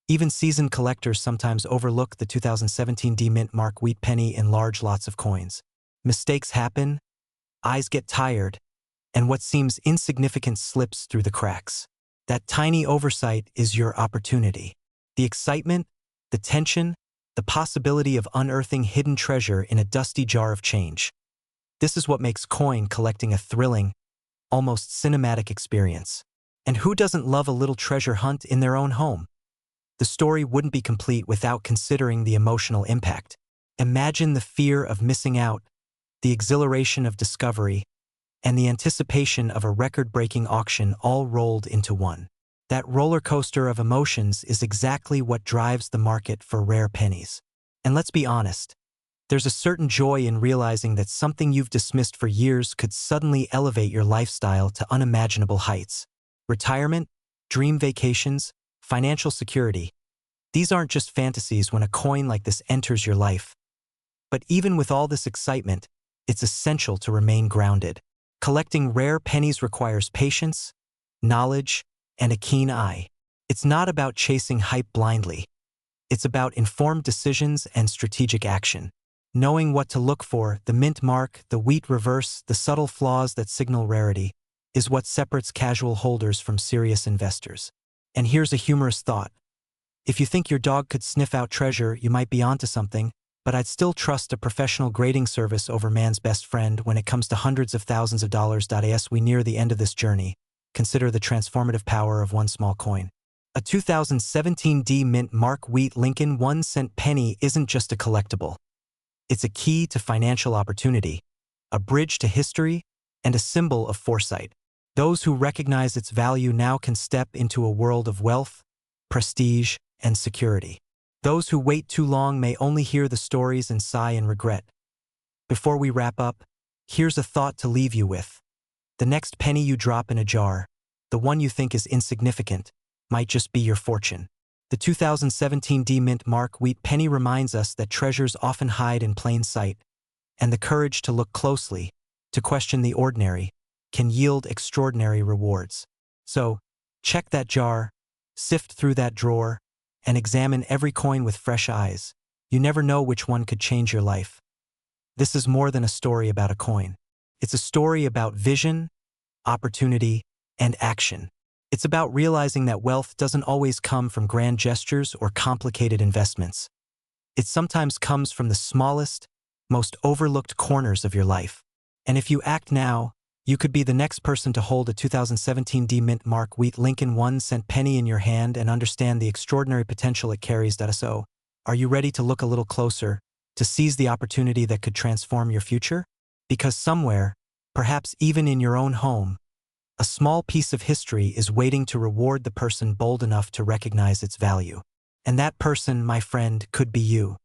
Even seasoned collectors sometimes overlook the 2017 D-Mint Mark Wheat penny in large lots of coins. Mistakes happen, eyes get tired, and what seems insignificant slips through the cracks. That tiny oversight is your opportunity. The excitement, the tension, the possibility of unearthing hidden treasure in a dusty jar of change. This is what makes coin collecting a thrilling, almost cinematic experience. And who doesn't love a little treasure hunt in their own home? The story wouldn't be complete without considering the emotional impact. Imagine the fear of missing out, the exhilaration of discovery, and the anticipation of a record-breaking auction all rolled into one. That roller coaster of emotions is exactly what drives the market for rare pennies. And let's be honest, there's a certain joy in realizing that something you've dismissed for years could suddenly elevate your lifestyle to unimaginable heights. Retirement, dream vacations, financial security. These aren't just fantasies when a coin like this enters your life. But even with all this excitement, it's essential to remain grounded. Collecting rare pennies requires patience, knowledge, and a keen eye. It's not about chasing hype blindly. It's about informed decisions and strategic action. Knowing what to look for, the mint mark, the wheat reverse, the subtle flaws that signal rarity, is what separates casual holders from serious investors. And here's a humorous thought. If you think your dog could sniff out treasure, you might be onto something, but I'd still trust a professional grading service over man's best friend when it comes to hundreds of thousands of dollars. As we near the end of this journey, consider the transformative power of one small coin. A 2017 D Mint Mark Wheat Lincoln 1-cent penny isn't just a collectible. It's a key to financial opportunity, a bridge to history, and a symbol of foresight. Those who recognize its value now can step into a world of wealth, prestige, and security. Those who wait too long may only hear the stories and sigh in regret. Before we wrap up, here's a thought to leave you with. The next penny you drop in a jar, the one you think is insignificant, might just be your fortune. The 2017 D Mint Mark Wheat penny reminds us that treasures often hide in plain sight, and the courage to look closely, to question the ordinary, can yield extraordinary rewards. So, check that jar, sift through that drawer, and examine every coin with fresh eyes. You never know which one could change your life. This is more than a story about a coin. It's a story about vision, opportunity, and action. It's about realizing that wealth doesn't always come from grand gestures or complicated investments. It sometimes comes from the smallest, most overlooked corners of your life. And if you act now, you could be the next person to hold a 2017 D Mint Mark Wheat Lincoln 1-cent penny in your hand and understand the extraordinary potential it carries. So, are you ready to look a little closer, to seize the opportunity that could transform your future? Because somewhere, perhaps even in your own home, a small piece of history is waiting to reward the person bold enough to recognize its value. And that person, my friend, could be you.